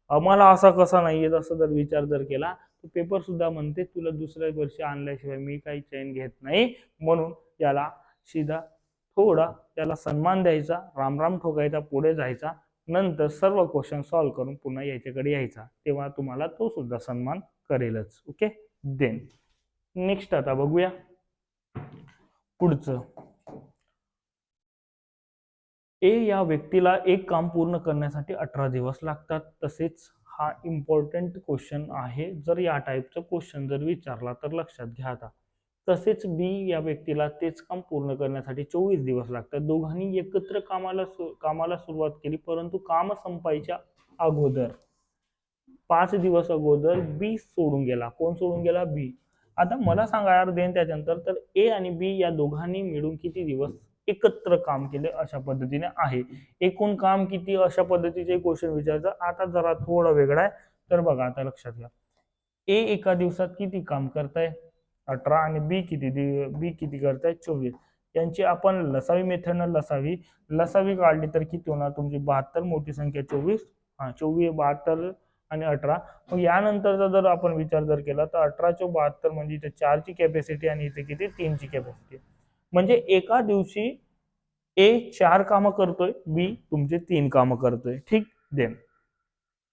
Speaker 1: आम्हाला असा कसा नाहीये असं जर विचार जर केला तर पेपर सुद्धा म्हणते तुला दुसऱ्या वर्षी आणल्याशिवाय मी काही चैन घेत नाही. म्हणून याला सीधा थोडा त्याला सन्मान द्यायचा, राम राम ठोकायचा, पुढे जायचा, नंतर सर्व क्वेश्चन सॉल्व्ह करून पुन्हा याच्याकडे यायचा, तेव्हा तुम्हाला तो सुद्धा सन्मान करेलच. ओके. देन नेक्स्ट आता बघूया पुढचं. ए या व्यक्तीला एक काम पूर्ण करण्यासाठी 18 दिवस लागतात. तसेच हा इम्पॉर्टंट क्वेश्चन आहे, जर या टाईपचा क्वेश्चन जर विचारला तर लक्षात घ्या. आता तसेच बी या व्यक्तीला तेच काम पूर्ण करण्यासाठी 24 दिवस लागतात. दोघांनी एकत्र कामाला सुरुवात केली, परंतु काम संपायच्या अगोदर 5 दिवस अगोदर बी सोडून गेला. कोण सोडून गेला, बी. आता मला सांगा यार देन त्याच्यानंतर तर ए आणि बी या दोघांनी मिळून किती दिवस एकत्र काम केले अशा पद्धतीने आहे. एकूण काम किती अशा पद्धतीचे क्वेश्चन विचारायचं. आता जरा थोडं वेगळं आहे. तर बघा आता लक्षात घ्या. ए एका दिवसात किती काम करताय 18 आणि बी किती करताय 24. यांची आपण लसावी मेथडनं लसावी काढली तर किती होणार तुमची 72 मोठी संख्या 24. 24 72 आणि 18. मग यानंतरचा जर आपण विचार जर केला तर 18 म्हणजे इथे 4 ची कॅपॅसिटी आणि इथे किती 3 ची कॅपॅसिटी. म्हणजे एका दिवशी ए 4 कामं करतोय, बी तुमचे 3 कामं करतोय. ठीक. देन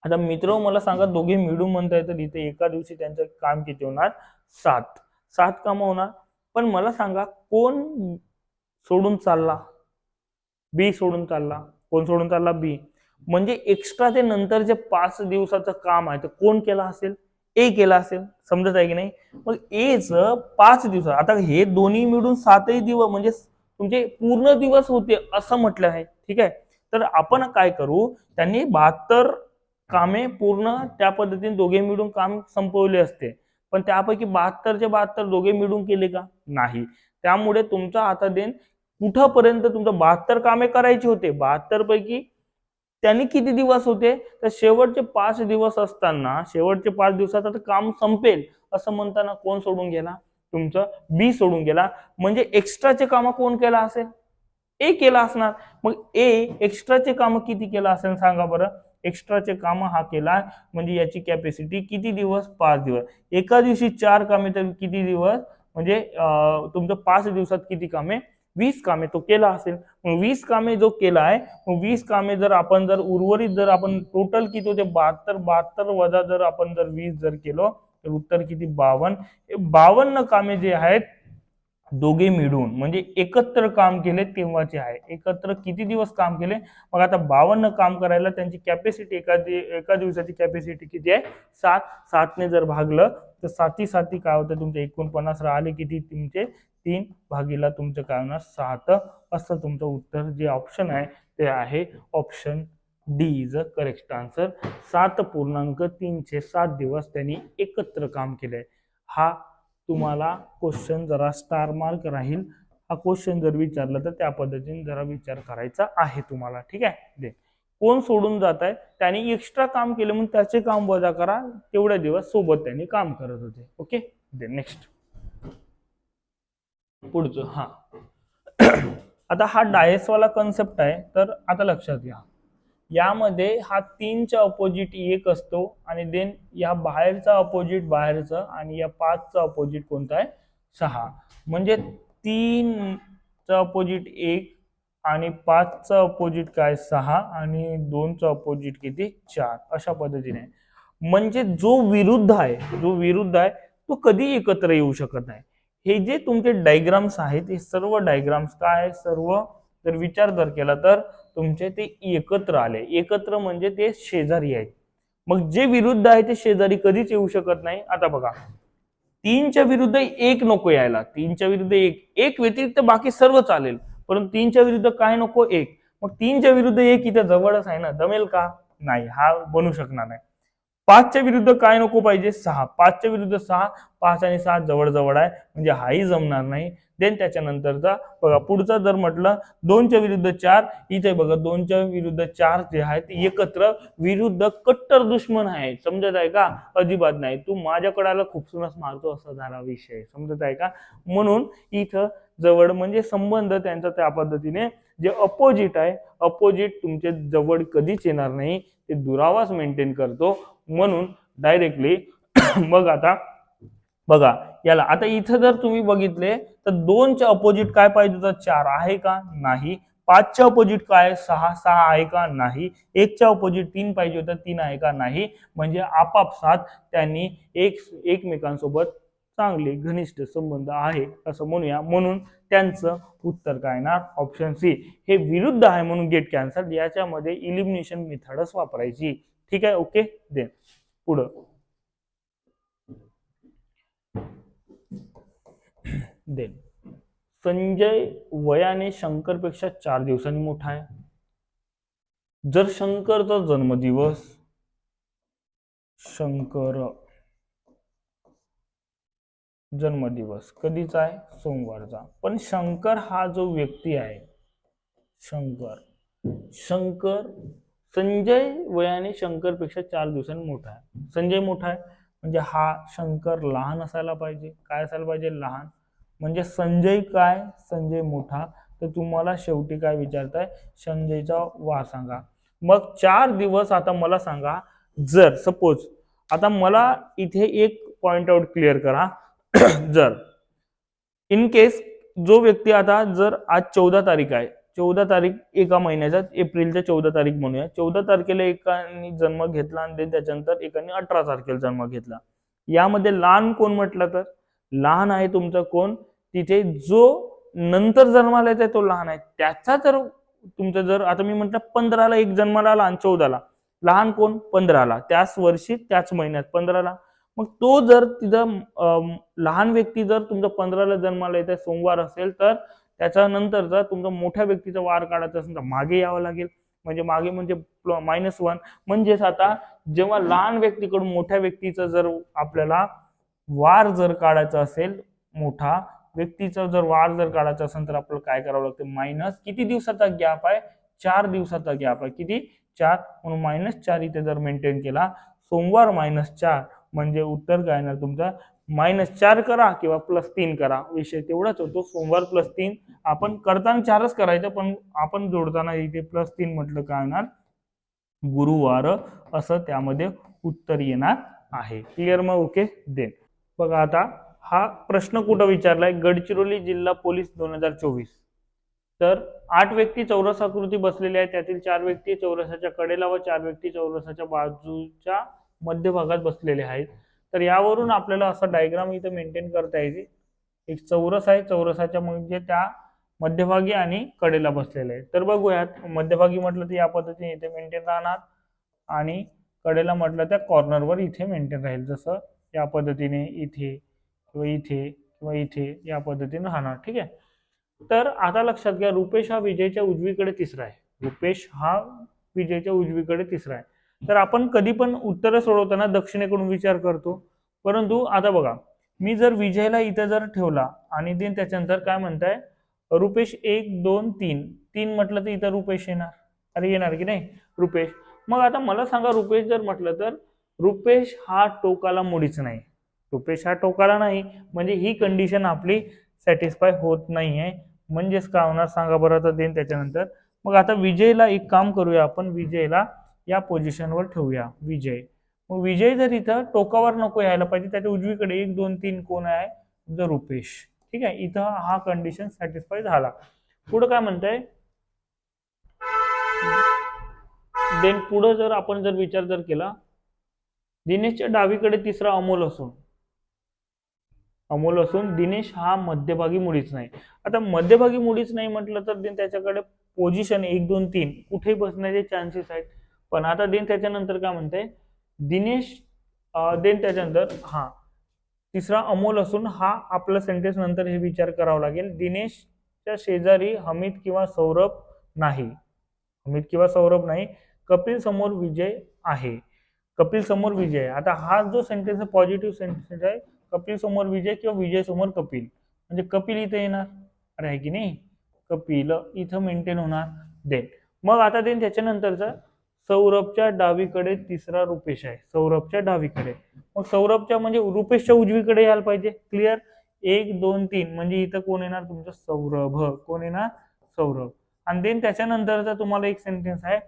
Speaker 1: आता मित्र मला सांगा दोघे मिळून म्हणताय तर इथे एका दिवशी त्यांचं काम किती होणार 7 कामं होणार. पण मला सांगा कोण सोडून चालला बी सोडून चालला. कोण सोडून चालला बी. म्हणजे एक्स्ट्रा ते नंतरचे 5 दिवसाचं काम आहे तर कोण केला असेल ए केला असेल. समजत आहे की नाही. मग एच 5 दिवस आता हे दोन्ही मिळून 7ही दिवस म्हणजे तुमचे पूर्ण दिवस होते असं म्हटलं आहे. ठीक आहे. तर आपण काय करू त्यांनी 72 कामे पूर्ण त्या पद्धतीने दोघे मिळून काम संपवले असते. पण त्यापैकी 72चे 72 दोघे मिळून केले का नाही. त्यामुळे तुमचा आता देन कुठपर्यंत तुमचं 72 कामे करायची होते. 72 पैकी त्यांनी किती दिवस होते तर शेवटचे 5 दिवस असताना शेवटचे 5 दिवसात आता काम संपेल असं म्हणताना कोण सोडून गेला तुमचं बी सोडून गेला. म्हणजे एक्स्ट्राचे काम कोण केला असेल ए केला असणार. मग ए एक्स्ट्राचे काम किती केला असेल सांगा बरं. एक्स्ट्राचे काम हा केला म्हणजे याची कॅपॅसिटी किती दिवस 5 दिवस. एका दिवशी 4 कामे तर किती दिवस म्हणजे तुमचं 5 दिवसात किती कामे 20 कामे तो केला असेल. मग 20 कामे जो केला आहे मग 20 कामे जर आपण जर उर्वरित जर आपण टोटल किती होते 72 वजा जर आपण जर 20 जर केलं तर उत्तर किती 52. 52 कामे जे आहेत दोघे मिळून म्हणजे एकत्र काम केले तेव्हाचे आहे. एकत्र किती दिवस काम केले. मग आता 52 काम करायला त्यांची कॅपॅसिटी एका दिवसाची कॅपॅसिटी किती आहे 7 ने जर भागलं तर 7 काय होतं तुमचे 49 राहिले किती तुमचे 3 भागीला तुमचं काय होणार 7. असं तुमचं उत्तर जे ऑप्शन आहे ते आहे option D is a correct answer. 7.37 दिवस त्यांनी एकत्र काम केलंय. हा तुम्हाला क्वेश्चन जरा स्टार मार्क राहील. हा क्वेश्चन जर विचारला तर त्या पद्धतीने जरा विचार करायचा आहे तुम्हाला. ठीक आहे. कोण सोडून जात आहे त्यांनी एक्स्ट्रा काम केलं म्हणून त्याचे काम वजा करा. तेवढ्या दिवस सोबत त्यांनी काम करत होते. ओके. नेक्स्ट पुढचं आता हा डायसवाला कन्सेप्ट आहे. तर आता लक्षात घ्या यामध्ये हा 3च्या अपोजिट 1 असतो आणि देन या बाहेरचा अपोजिट बाहेरचा आणि या 5चा अपोजिट कोणता आहे 6. म्हणजे 3चा अपोजिट 1 आणि 5चा अपोजिट काय 6 आणि 2चा अपोजिट किती 4 अशा पद्धतीने. म्हणजे जो विरुद्ध आहे तो कधी एकत्र येऊ शकत नाही. हे जे तुमचे डायग्राम्स आहेत हे सर्व डायग्राम्स काय सर्व जर विचार जर केला तर तुमचे ते एकत्र आले. एकत्र म्हणजे ते शेजारी आहेत. मग जे विरुद्ध आहे ते शेजारी कधीच येऊ शकत नाही. आता बघा 3च्या विरुद्ध 1 नको यायला. 3च्या विरुद्ध 1 व्यतिरिक्त बाकी सर्व चालेल. परंतु 3च्या विरुद्ध काय नको 1. मग 3च्या विरुद्ध 1 इथे जवळच आहे ना जमेल का नाही. हा बनू शकणार नाही. 5च्या विरुद्ध काय नको पाहिजे 6. 5च्या विरुद्ध 6. 5 आणि 7 जवळ जवळ आहे म्हणजे हाही जमणार नाही. देन त्याच्यानंतरचा बघा पुढचा जर म्हटलं 2च्या विरुद्ध 4 इथे बघा 2च्या विरुद्ध 4 जे आहेत एकत्र विरुद्ध कट्टर दुश्मन आहे. समजत आहे का अजिबात नाही. तू माझ्याकडे आला खूपसूरत मारतो असा झाला विषय. समजत आहे का. म्हणून इथं जवळ म्हणजे संबंध त्यांचा त्या पद्धतीने जे अपोजिट आहे अपोजिट तुमचे जवळ कधीच येणार नाही. ते दुरावास मेंटेन करतो. म्हणून डायरेक्टली मग आता बघा याला आता इथं जर तुम्ही बघितले तर 2च्या अपोजिट काय पाहिजे होतं 4 आहे का नाही. 5च्या अपोजिट काय 6 आहे का नाही. 1च्या अपोजिट 3 पाहिजे होतं 3 आहे का नाही. म्हणजे आपापसात त्यांनी एकमेकांसोबत चांगले घनिष्ठ संबंध आहे असं म्हणूया. म्हणून त्यांचं उत्तर काय ना ऑप्शन सी. हे विरुद्ध आहे म्हणून गेट कॅन्सल. याच्यामध्ये इलिमिनेशन मेथडच वापरायची. ठीक आहे. ओके. देन पुढं देन संजय वयाने शंकरपेक्षा 4 दिवसांनी मोठा आहे. जर शंकरचा जन्मदिवस शंकर जन्मदिवस कधीचा आहे? सोमवारचा. पण शंकर हा जो व्यक्ती आहे, शंकर संजय वयाने शंकरपेक्षा 4 दिवसांनी मोठा आहे. संजय मोठा आहे म्हणजे हा शंकर लहान असायला पाहिजे. काय असायला पाहिजे? लहान. म्हणजे संजय काय? संजय मोठा. तर तुम्हाला शेवटी काय विचारताय? संजयचा वार सांगा. मग 4 दिवस. आता मला सांगा, जर सपोज आता मला इथे एक पॉइंट आउट क्लिअर करा. जर इन केस जो व्यक्ती आता जर आज 14 तारीख आहे, 14 तारीख एका महिन्याचा, एप्रिलच्या 14 तारीख म्हणूया. 14 तारखेला एकाने जन्म घेतला आणि त्याच्यानंतर एकाने 18 तारखेला जन्म घेतला. यामध्ये लहान कोण म्हटलं तर लहान आहे तुमचा कोण? तिथे जो नंतर जन्माला येते तो लहान आहे. त्याचा जर तुमचं जर आता मी म्हटलं 15ला एक जन्माला आला आणि 14ला लहान कोण? 15ला, त्याच वर्षी त्याच महिन्यात 15ला. मग तो जर तिथं लहान व्यक्ती जर तुमचा 15ला जन्माला येते, सोमवार असेल, तर त्याच्यानंतरचा तुमचा मोठ्या व्यक्तीचा वार काढायचा असेल तर मागे यावं लागेल. म्हणजे मागे म्हणजे -1. म्हणजेच आता जेव्हा लहान व्यक्तीकडून मोठ्या व्यक्तीचा जर आपल्याला वार जर काढायचा असेल, मोठा व्यक्तीचा जर वार जर काढायचा असेल, तर आपल्याला काय करावं लागतं? मायनस किती दिवसाचा गॅप आहे? 4 दिवसाचा गॅप आहे. किती? 4. म्हणून -4 इथे जर मेंटेन केला, सोमवार -4 म्हणजे उत्तर काय येणार तुमचा? -4 करा किंवा +3 करा. विषय तेवढाच होतो. सोमवार +3. आपण करताना 4च करायचं, पण आपण जोडताना इथे +3 म्हटलं काय होणार? गुरुवार असं त्यामध्ये उत्तर येणार आहे. क्लिअर? मग ओके. देन बघा आता हा प्रश्न कुठं विचारलाय? गडचिरोली जिल्हा पोलीस 2024. तर 8 व्यक्ती चौरस आकृती बसलेले आहेत. त्यातील 4 व्यक्ती चौरसाच्या कडेला व 4 व्यक्ती चौरसाच्या बाजूच्या मध्यभागात बसलेले आहेत. तर यावरून आपल्याला असं डायग्राम इथं मेंटेन करता येते. एक चौरस आहे, चौरसाच्या म्हणजे त्या मध्यभागी आणि कडेला बसलेले आहे. तर बघूयात. मध्यभागी म्हटलं तर या पद्धतीने इथे मेंटेन राहणार आणि कडेला म्हटलं तर कॉर्नरवर इथे मेंटेन राहील. जसं या पद्धतीने इथे किंवा इथे किंवा इथे या पद्धतीने राहणार. ठीक आहे. तर आता लक्षात घ्या, रुपेश हा विजयच्या उजवीकडे तिसरा आहे. रुपेश हा विजयच्या उजवीकडे तिसरा आहे. तर आपण कधी पण उत्तर सोडवताना दक्षिणेकडून विचार करतो. परंतु आता बघा, मी जर विजयला इथं जर ठेवला आणि देन त्याच्यानंतर काय म्हणताय? रुपेश 1 2 3 3 म्हटलं तर इथं रुपेश येणार. अरे येणार की नाही? रुपेश. मग आता मला सांगा, रुपेश जर म्हटलं तर रुपेश हा टोकाला मुळीच नाही. रुपेश हा टोकाला नाही म्हणजे ही कंडिशन आपली सॅटिस्फाय होत नाहीये. म्हणजेच काय होणार सांगा बरं आता देन त्याच्यानंतर. मग आता विजयला एक काम करूया, आपण विजयला या पोझिशनवर ठेवूया. विजय. मग विजय जर इथं टोकावर नको यायला पाहिजे, त्याच्या उजवीकडे 1 2 3 कोण आहे? जर रुपेश. ठीक आहे. इथं हा कंडिशन सॅटिस्फाय झाला. पुढे काय म्हणताय? देन पुढे जर आपण जर विचार जर केला, दिनेशच्या डावीकडे तिसरा अमोल असून दिनेश हा मध्यभागी मुळीच नाही. आता मध्यभागी मुळीच नाही म्हटलं तर देन त्याच्याकडे पोझिशन 1 2 3 कुठेही बसण्याचे चान्सेस आहेत. पण आता देन त्याच्यानंतर काय म्हणताय? दिनेश देन त्याच्यानंतर तिसरा अमोल असून हा आपला सेंटेन्स नंतर हे विचार करावा लागेल. दिनेशच्या शेजारी हमीद किंवा सौरभ नाही. कपिल समोर विजय आहे. कपिल समोर विजय. आता हा जो सेंटेन्स पॉझिटिव्ह सेंटेन्स आहे. कपिल समोर विजय किंवा विजय समोर कपिल, म्हणजे कपिल इथे येणार. अरे आहे की नाही? कपिल इथं मेंटेन होणार. देन मग आता देन त्याच्यानंतरचा सौरभच्या डावीकडे तिसरा रुपेश आहे. सौरभच्या डावीकडे. मग सौरभच्या म्हणजे रुपेशच्या उजवीकडे यायला पाहिजे. क्लिअर? 1 2 3 म्हणजे इथं कोण येणार तुमचं? सौरभ. कोण येणार? सौरभ. आणि देन त्याच्यानंतरचा तुम्हाला एक सेंटेन्स आहे,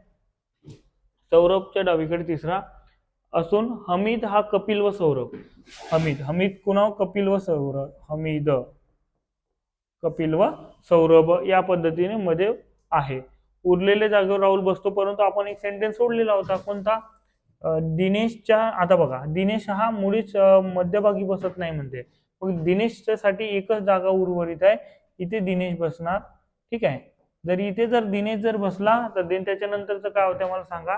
Speaker 1: सौरभच्या डावीकडे तिसरा असून हमीद हा कपिल व सौरभ. हमीद कुणा? कपिल व सौरभ. हमीद कपिल व सौरभ या पद्धतीने मध्ये आहे. उरलेल्या जागेवर राहुल बसतो. परंतु आपण एक सेंटेन्स सोडलेला होता. कोणता? दिनेशच्या. आता बघा, दिनेश हा मुळीच मध्यभागी बसत नाही म्हणते. मग दिनेशसाठी एकच जागा उर्वरित आहे, इथे दिनेश बसणार. ठीक आहे. जर इथे जर दिनेश जर बसला तर देन त्याच्यानंतरचं काय होतं मला सांगा?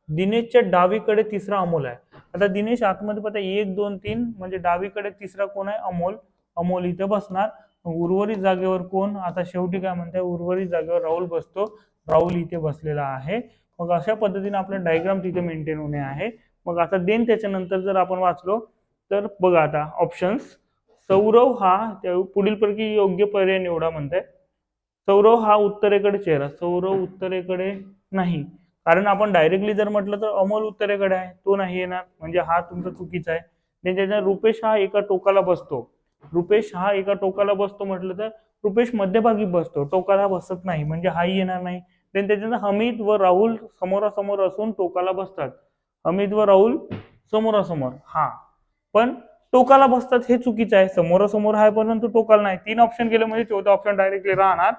Speaker 1: दिनेशच्या डावीकडे तिसरा अमोल आहे. आता दिनेश आतमध्ये पता 1 2 3 म्हणजे डावीकडे तिसरा कोण आहे? अमोल. अमोल इथे बसणार. उर्वरित जागेवर कोण? आता शेवटी काय म्हणताय? उर्वरित जागेवर राहुल बसतो. राहुल इथे बसलेला आहे. मग अशा पद्धतीने आपला डायग्राम तिथे मेंटेन होणे आहे. मग आता देन त्याच्यानंतर जर आपण वाचलो, तर बघा आता ऑप्शन्स. सौरव हा पुढीलपैकी योग्य पर्याय निवडा म्हणताय. सौरव हा उत्तरेकडे चेहरा. सौरव उत्तरेकडे नाही, कारण आपण डायरेक्टली जर म्हटलं तर अमोल उत्तरेकडे आहे, तो नाही येणार, म्हणजे हा तुमचा चुकीचा आहे. त्याच्यानंतर रुपेश हा एका टोकाला बसतो. रुपेश हा एका टोकाला बसतो म्हटलं तर रुपेश मध्यभागी बसतो, टोकाला बसत नाही, म्हणजे हाही येणार नाही. त्याच्यानंतर हमीद व राहुल समोरासमोर असून टोकाला बसतात. हमीद व राहुल समोरासमोर, हा पण टोकाला बसतात हे चुकीचं आहे. समोरासमोर आहे परंतु टोकाला नाही. 3 ऑप्शन गेले म्हणजे चौथा ऑप्शन डायरेक्टली राहणार.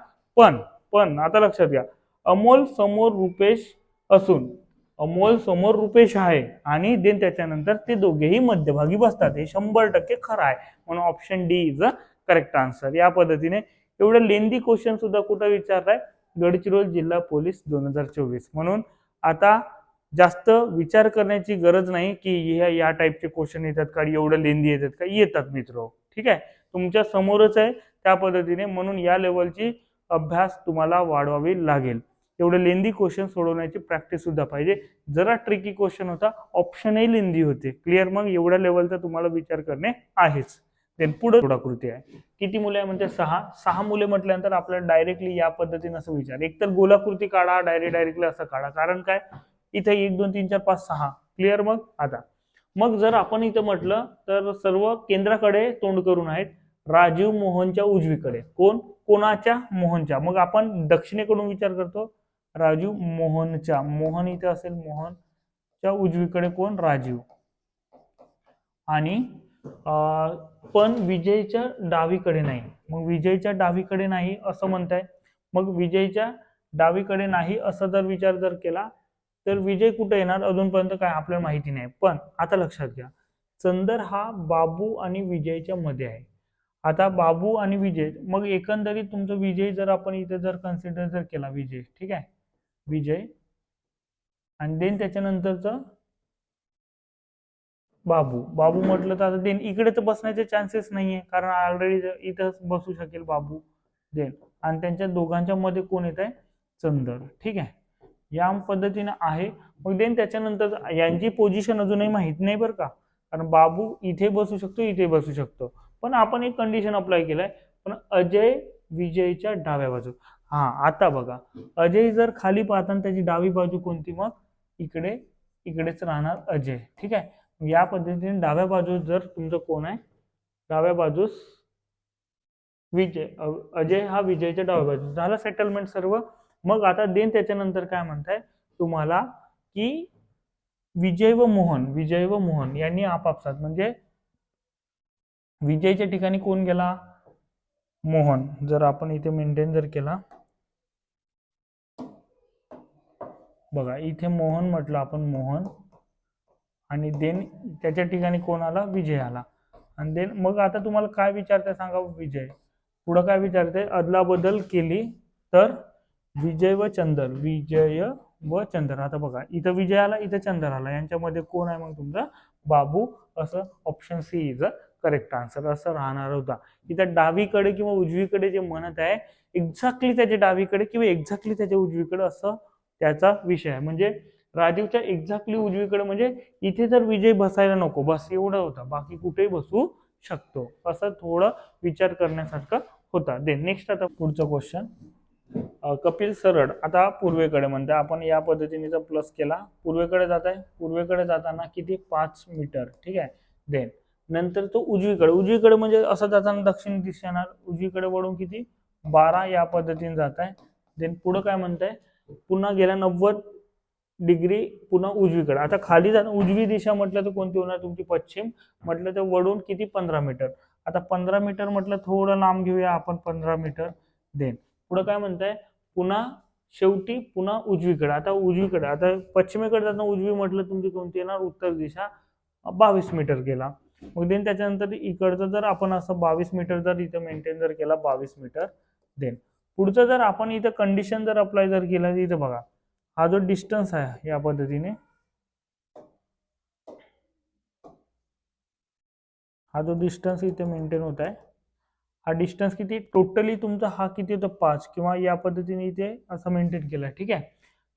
Speaker 1: पण आता लक्षात घ्या, अमोल समोर रुपेश असून अमोल समोर रुपेश आहे आणि देन त्याच्यानंतर ते दोघेही मध्यभागी बसतात, हे 100% खरं आहे. म्हणून option D is a correct answer. या पद्धतीने एवढं लेंदी क्वेश्चन सुद्धा कुठं विचारलाय, गडचिरोली जिल्हा पोलीस 2024. म्हणून आता जास्त विचार करण्याची गरज नाही की या टाईपचे क्वेश्चन येतात का, एवढं लेंदी येतात का, येतात मित्र. ठीक आहे, तुमच्या समोरच आहे त्या पद्धतीने. म्हणून या लेवलची अभ्यास तुम्हाला वाढवावी लागेल. एवढे लेंदी क्वेश्चन सोडवण्याची प्रॅक्टिस सुद्धा पाहिजे. जरा ट्रिकी क्वेश्चन होता, ऑप्शनही लेंदी होते. क्लिअर? मग एवढ्या लेवलचा तुम्हाला विचार करणे आहेच. देन पुढे कृती आहे. किती मुले आहे म्हणजे 6 मुले म्हटल्यानंतर आपल्याला डायरेक्टली या पद्धतीने असं विचार, एकतर गोलाकृती काढा, डायरेक्टली असं काढा. कारण काय, इथे 1 2 3 4 5 6. क्लिअर? मग जर आपण इथं म्हटलं तर सर्व केंद्राकडे तोंड करून आहेत. राजीव मोहनच्या उजवीकडे. कोणाच्या? मोहनच्या. मग आपण दक्षिणेकडून विचार करतो, राजीव मोहनच्या. मोहन इथे असेल, मोहनच्या उजवीकडे कोण? राजीव. आणि पण विजयच्या डावीकडे नाही. मग विजयच्या डावीकडे नाही असं म्हणताय. मग विजयच्या डावीकडे नाही असं जर विचार जर केला तर विजय कुठे येणार अजूनपर्यंत काय आपल्याला माहिती नाही. पण आता लक्षात घ्या, चंदर हा बाबू आणि विजयच्या मध्ये आहे. आता बाबू आणि विजय, मग एकंदरीत तुमचं विजय जर आपण इथे जर कन्सिडर जर केला, विजय, ठीक आहे, विजय आणि देन त्याच्यानंतरचं बाबू म्हटलं तर आता देन इकडे तर बसण्याचे चान्सेस नाहीये, कारण ऑलरेडी इथं बसू शकेल बाबू. देन आणि त्यांच्या दोघांच्या मध्ये कोण येत आहे? चंदर. ठीक आहे, या पद्धतीने आहे. मग देन त्याच्यानंतर यांची पोझिशन अजूनही माहित नाही बरं का, कारण बाबू इथे बसू शकतो, इथे बसू शकतो. पण आपण एक कंडिशन अप्लाय केलाय, पण अजय विजयच्या डाव्या बाजू. हा, आता बघा, अजय जर खाली पाहताना त्याची डावी बाजू कोणती? मग इकडेच राहणार अजय. ठीक आहे, या पद्धतीने डाव्या बाजूस जर तुमचं कोण आहे, डाव्या बाजूस विजय, अजय हा विजयच्या डाव्या बाजूस. झालं सेटलमेंट सर्व. मग आता देन त्याच्यानंतर काय म्हणताय तुम्हाला की विजय व मोहन यांनी आपापसात, म्हणजे विजयच्या ठिकाणी कोण गेला? मोहन. जर आपण इथे मेंटेन जर केला, बघा इथे मोहन म्हटलं आपण, मोहन, आणि देन त्याच्या ठिकाणी कोण आला? विजय आला. आणि देन मग आता तुम्हाला काय विचारते सांगा, विजय पुढे काय विचारते? अदला बदल केली तर विजय व चंदर. आता बघा, इथं विजय आला, इथं चंदर आला, यांच्यामध्ये कोण आहे मग तुमचा? बाबू. असं option C is a correct answer असं राहणार होता. इथं डावीकडे किंवा उजवीकडे जे म्हणत आहे, एक्झॅक्टली त्याच्या डावीकडे किंवा एक्झॅक्टली त्याच्या उजवीकडे असं त्याचा विषय आहे. म्हणजे राजीवच्या एक्झॅक्टली उजवीकडे, म्हणजे इथे जर विजय बसायला नको, बस एवढं होतं, बाकी कुठेही बसू शकतो. असं थोडं विचार करण्यासारखं होता. देन नेक्स्ट, आता पुढचा क्वेश्चन, कपिल सरळ आता पूर्वेकडे म्हणते. आपण या पद्धतीने प्लस केला, पूर्वेकडे जात आहे. पूर्वेकडे जाताना किती? 5 मीटर. ठीक आहे, देन नंतर तो उजवीकडे म्हणजे असं जाताना दक्षिण दिशेणार, उजवीकडे वळून किती? 12 या पद्धतीने जात आहे. देन पुढे काय म्हणताय? पुन्हा गेला 90 डिग्री पुन्हा उजवीकडे. आता खाली जाणं, उजवी दिशा म्हटलं तर कोणती होणार तुमची? पश्चिम. म्हटलं तर वळून किती? 15 मीटर. आता 15 मीटर म्हटलं थोडं लांब घेऊया आपण, 15 मीटर. देन पुढे काय म्हणताय? पुन्हा शेवटी पुन्हा उजवीकडे. आता उजवीकडे, आता पश्चिमेकडे जाताना उजवी म्हटलं तुमची कोणती येणार? उत्तर दिशा. 22 मीटर गेला. मग देन त्याच्यानंतर इकडचं जर आपण असं 22 मीटर जर इथं मेंटेन जर केला, 22 मीटर. देन पुढचं जर आपण इथं कंडिशन जर अप्लाय जर केला, इथं बघा, हा जो डिस्टन्स आहे या पद्धतीने, हा जो डिस्टन्स इथे मेंटेन होत आहे, हा डिस्टन्स किती टोटली तुमचा? हा किती होतं? 5, किंवा या पद्धतीने इथे असं मेंटेन केला. ठीक आहे,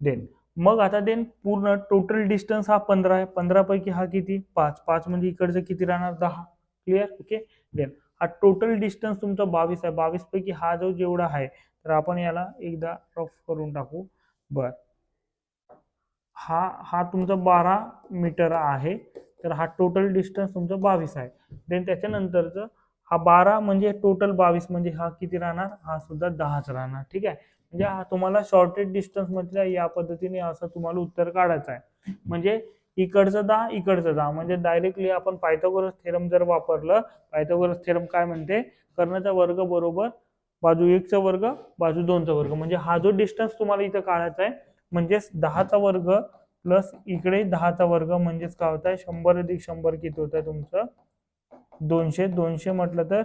Speaker 1: देन मग आता देन पूर्ण टोटल डिस्टन्स हा 15 आहे, 15 पैकी हा किती 5, 5 म्हणजे इकडचं किती राहणार 10. क्लिअर. ओके. देन हा टोटल डिस्टन्स तुमचा 22 आहे, 22 पैकी हा जो जेवढा आहे तर आपण याला एकदा रफ करून टाकू. बर, हा हा तुमचा 12 मीटर आहे, तर हा टोटल डिस्टन्स तुमचा 22 आहे. देन त्याच्यानंतरचं हा 12 म्हणजे टोटल 22 म्हणजे हा किती राहणार, हा सुद्धा 10च राहणार. ठीक आहे. म्हणजे हा तुम्हाला शॉर्टेड डिस्टन्स मधल्या या पद्धतीने असं तुम्हाला उत्तर काढायचं आहे. म्हणजे इकडचं 10 इकडचं 10 म्हणजे डायरेक्टली आपण पायथागोरस थेरम जर वापरलं, पायथागोरस थेरम काय म्हणते, कर्णाचा वर्ग बरोबर बाजू 1 चा वर्ग बाजू 2 चा वर्ग, म्हणजे हा जो डिस्टन्स तुम्हाला इथं काढायचा आहे म्हणजेच 10चा वर्ग प्लस इकडे 10चा वर्ग म्हणजेच काय होत आहे 100 अधिक 100 किती होत आहे तुमचं 200. 200 म्हटलं तर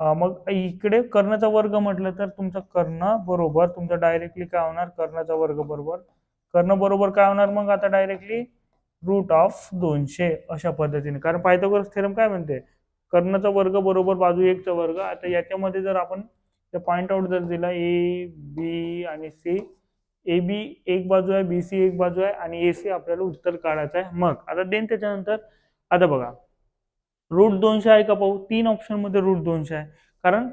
Speaker 1: मग इकडे कर्णाचा वर्ग म्हटलं तर तुमचा कर्ण बरोबर तुमचा डायरेक्टली काय होणार, कर्णाचा वर्ग बरोबर कर्ण बरोबर काय होणार मग आता डायरेक्टली रूट ऑफ 200 अशा पद्धतीने. कारण पायथागोरस थेरम काय म्हणते, कर्णाचा वर्ग बरोबर बाजू 1 चा वर्ग. आता याच्यामध्ये जर आपण पॉइंट आउट जर दिला ए बी आणि सी, ए बी एक बाजू आहे, बी सी एक बाजू आहे आणि ए सी आपल्याला उत्तर काढायचं आहे. मग आता देन त्याच्यानंतर आता बघा रूट 200 आहे का पाहू, 3 ऑप्शन मध्ये रूट 200 आहे. कारण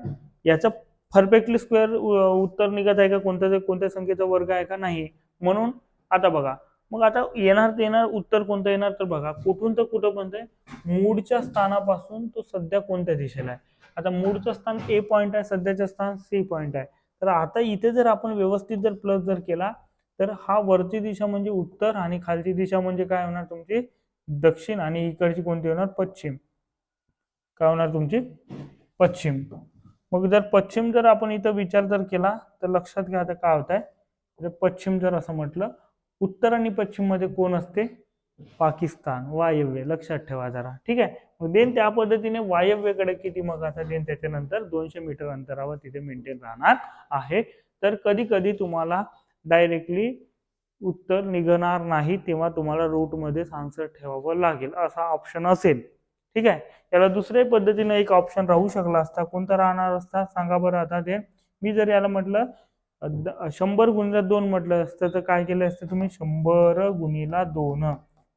Speaker 1: याचं परफेक्टली स्क्वेअर उत्तर निघत आहे का, कोणत्या संख्येचा वर्ग आहे का नाही. म्हणून आता बघा मग आता येणार उत्तर कोणतं येणार, तर बघा कुठून तर कुठं पण मूळच्या स्थानापासून तो सध्या कोणत्या दिशेला आहे. आता मूळचं स्थान ए पॉइंट आहे, सध्याचं स्थान सी पॉइंट आहे. तर आता इथे जर आपण व्यवस्थित जर प्लस जर केला तर हा वरची दिशा म्हणजे उत्तर आणि खालची दिशा म्हणजे काय होणार तुमची दक्षिण आणि इकडची कोणती होणार पश्चिम. काय होणार तुमची पश्चिम. मग जर पश्चिम जर आपण इथं विचार जर केला तर लक्षात घ्या आता काय होत आहे, जर पश्चिम जर असं म्हटलं उत्तर आणि पश्चिम मध्ये कोण असते, पाकिस्तान, वायव्य. लक्षात ठेवा जरा. ठीक आहे. मग देन त्या पद्धतीने वायव्येकडे किती मग आता देन त्याच्यानंतर 200 मीटर अंतरावर तिथे मेंटेन राहणार आहे. तर कधी कधी तुम्हाला डायरेक्टली उत्तर निघणार नाही तेव्हा तुम्हाला रूट मध्ये आन्सर ठेवावं लागेल असा ऑप्शन असेल. ठीक आहे. याला दुसऱ्या पद्धतीने एक ऑप्शन राहू शकला असता, कोणता राहणार असता सांगा बरं. आता ते मी जर याला म्हटलं 100 गुणिले 2 म्हटलं असतं तर काय केलं असतं तुम्ही 100 गुणिला 2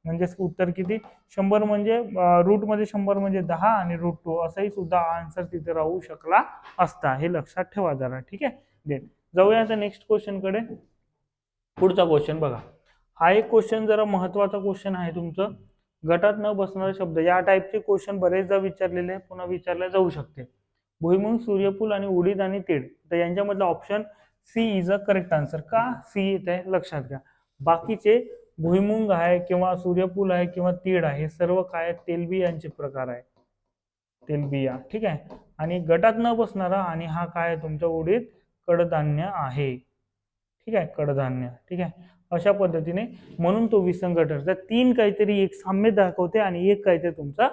Speaker 1: म्हणजे उत्तर किती 100 म्हणजे रूट मध्ये 100 म्हणजे 10 आणि रूट 2 असाही सुद्धा आन्सर तिथे राहू शकला असता. हे लक्षात ठेवा जरा. ठीक आहे. देन जाऊया आता नेक्स्ट क्वेश्चन कडे. पुढचा क्वेश्चन बघा. हा एक क्वेश्चन जरा महत्वाचा क्वेश्चन आहे तुमचं. गटात न बसणारे शब्द या टाईपचे क्वेश्चन बरेचदा विचारलेले पुन्हा विचारले जाऊ शकते. भुईमुंग, सूर्यफूल आणि उडीद आणि तीळ, तर यांच्यामधला option C is a correct answer. का सी येत आहे लक्षात घ्या. बाकीचे भुईमुंग आहे किंवा सूर्यफूल आहे किंवा तीळ आहे हे सर्व काय तेलबियांचे प्रकार आहे, तेलबिया. ठीक आहे. आणि गटात न बसणारा आणि हा काय तुमचा उडीद कडधान्य आहे. ठीक आहे, कडधान्य. ठीक आहे. अशा पद्धतीने म्हणून तो विसंगत ठरतो. 3 काहीतरी एक साम्य दाखवते आणि एक काहीतरी तुमचा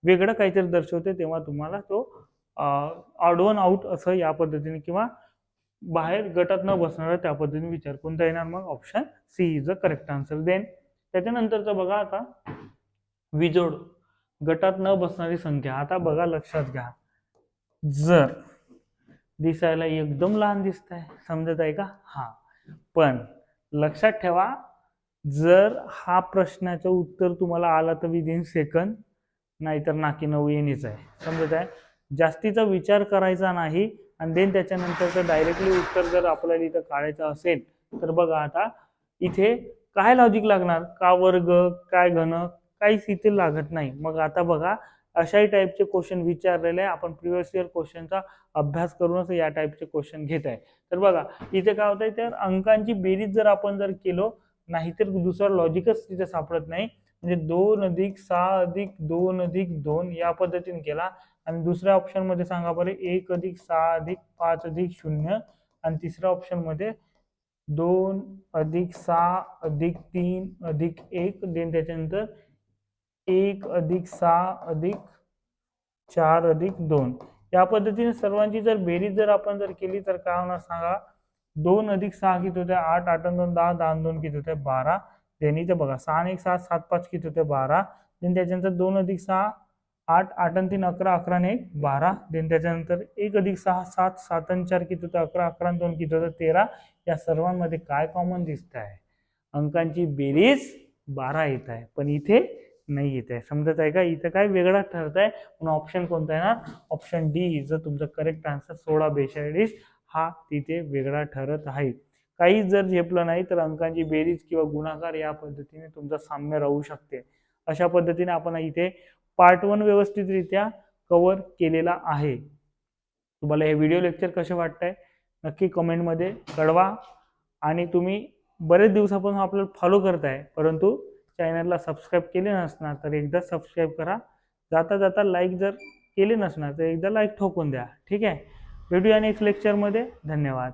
Speaker 1: वेगळं काहीतरी दर्शवते, तेव्हा तुम्हाला तो ऑड वन आउट असं या पद्धतीने किंवा बाहेर गटात न बसणारा त्या पद्धतीने विचार कोणता येणार मग option C is a correct answer. Then त्याच्यानंतरचं बघा आता विजोड गटात न बसणारी संख्या. आता बघा लक्षात घ्या, जर दिसायला एकदम लहान दिसत आहे समजत आहे का, हा पण लक्षात ठेवा जर हा प्रश्नाचं उत्तर तुम्हाला आला तर विदिन सेकंद, नाहीतर नाकी नऊ येणीच आहे. समजत आहे. जास्तीचा विचार करायचा नाही आणि देन त्याच्यानंतर डायरेक्टली उत्तर जर आपल्याला इथं काढायचं असेल तर बघा आता इथे काय लॉजिक लागणार, का वर्ग काय घन काहीच इथे लागत नाही. मग आता बघा अशाही टाईपचे क्वेश्चन विचारलेले आहे. आपण प्रिव्हियस इयर क्वेश्चनचा अभ्यास करूनच या टाईपचे क्वेश्चन घेत आहे. तर बघा इथे काय होत आहे, तर अंकांची बेरीज जर आपण जर केलो नाहीतर दुसरा लॉजिकच तिथे सापडत नाही. म्हणजे 2 अधिक 6 अधिक 2 अधिक 2 या पद्धतीने केला आणि दुसऱ्या ऑप्शन मध्ये सांगा बरं 1 अधिक 6 अधिक 5 अधिक 0 आणि तिसऱ्या ऑप्शन मध्ये 2 अधिक 6 अधिक 3 अधिक 1 देन त्याच्यानंतर 1 अधिक 6 अधिक 4 अधिक 2 या पद्धतीने सर्वांची जर बेरीज जर आपण जर केली तर काय होणार सांगा. 2 अधिक 6 किती होते 8, 8 आणि 2 10, 10 आणि 2 किती होते 12. देन इथे बघा 6 आणि 1 7, 7 5 किती होते 12. देन त्याच्यानंतर 2 अधिक 6 8, 8 आणि 3 11, 11 आणि 1 12. देन त्याच्यानंतर 1 अधिक 6 7, 7 आणि 4 किती होते 11, 11 आणि 2 किती होते 13. या सर्वांमध्ये काय कॉमन दिसत आहे, अंकांची बेरीज 12 येत आहे, पण इथे नाही येत आहे. समजत आहे का? इथं काय वेगळा ठरत आहे, म्हणून ऑप्शन कोणता आहे ना, ऑप्शन डी जर तुमचा करेक्ट आन्सर 1642 हा तिथे वेगळा ठरत आहे. काही जर झेपलं नाही तर अंकांची बेरीज किंवा गुणाकार या पद्धतीने तुमचा साम्य राहू शकते. अशा पद्धतीने आपण इथे पार्ट 1 व्यवस्थितरित्या कव्हर केलेला आहे. तुम्हाला हे व्हिडिओ लेक्चर कसे वाटतंय नक्की कमेंटमध्ये कळवा. आणि तुम्ही बरेच दिवसापासून आपल्याला फॉलो करताय, परंतु चॅनलला सबस्क्राईब केले नसणार तर एकदा सबस्क्राईब करा. जाता जाता लाईक जर केले नसणार तर एकदा लाईक ठोकून द्या. ठीक आहे, भेटूया नेक्स्ट लेक्चरमध्ये. धन्यवाद.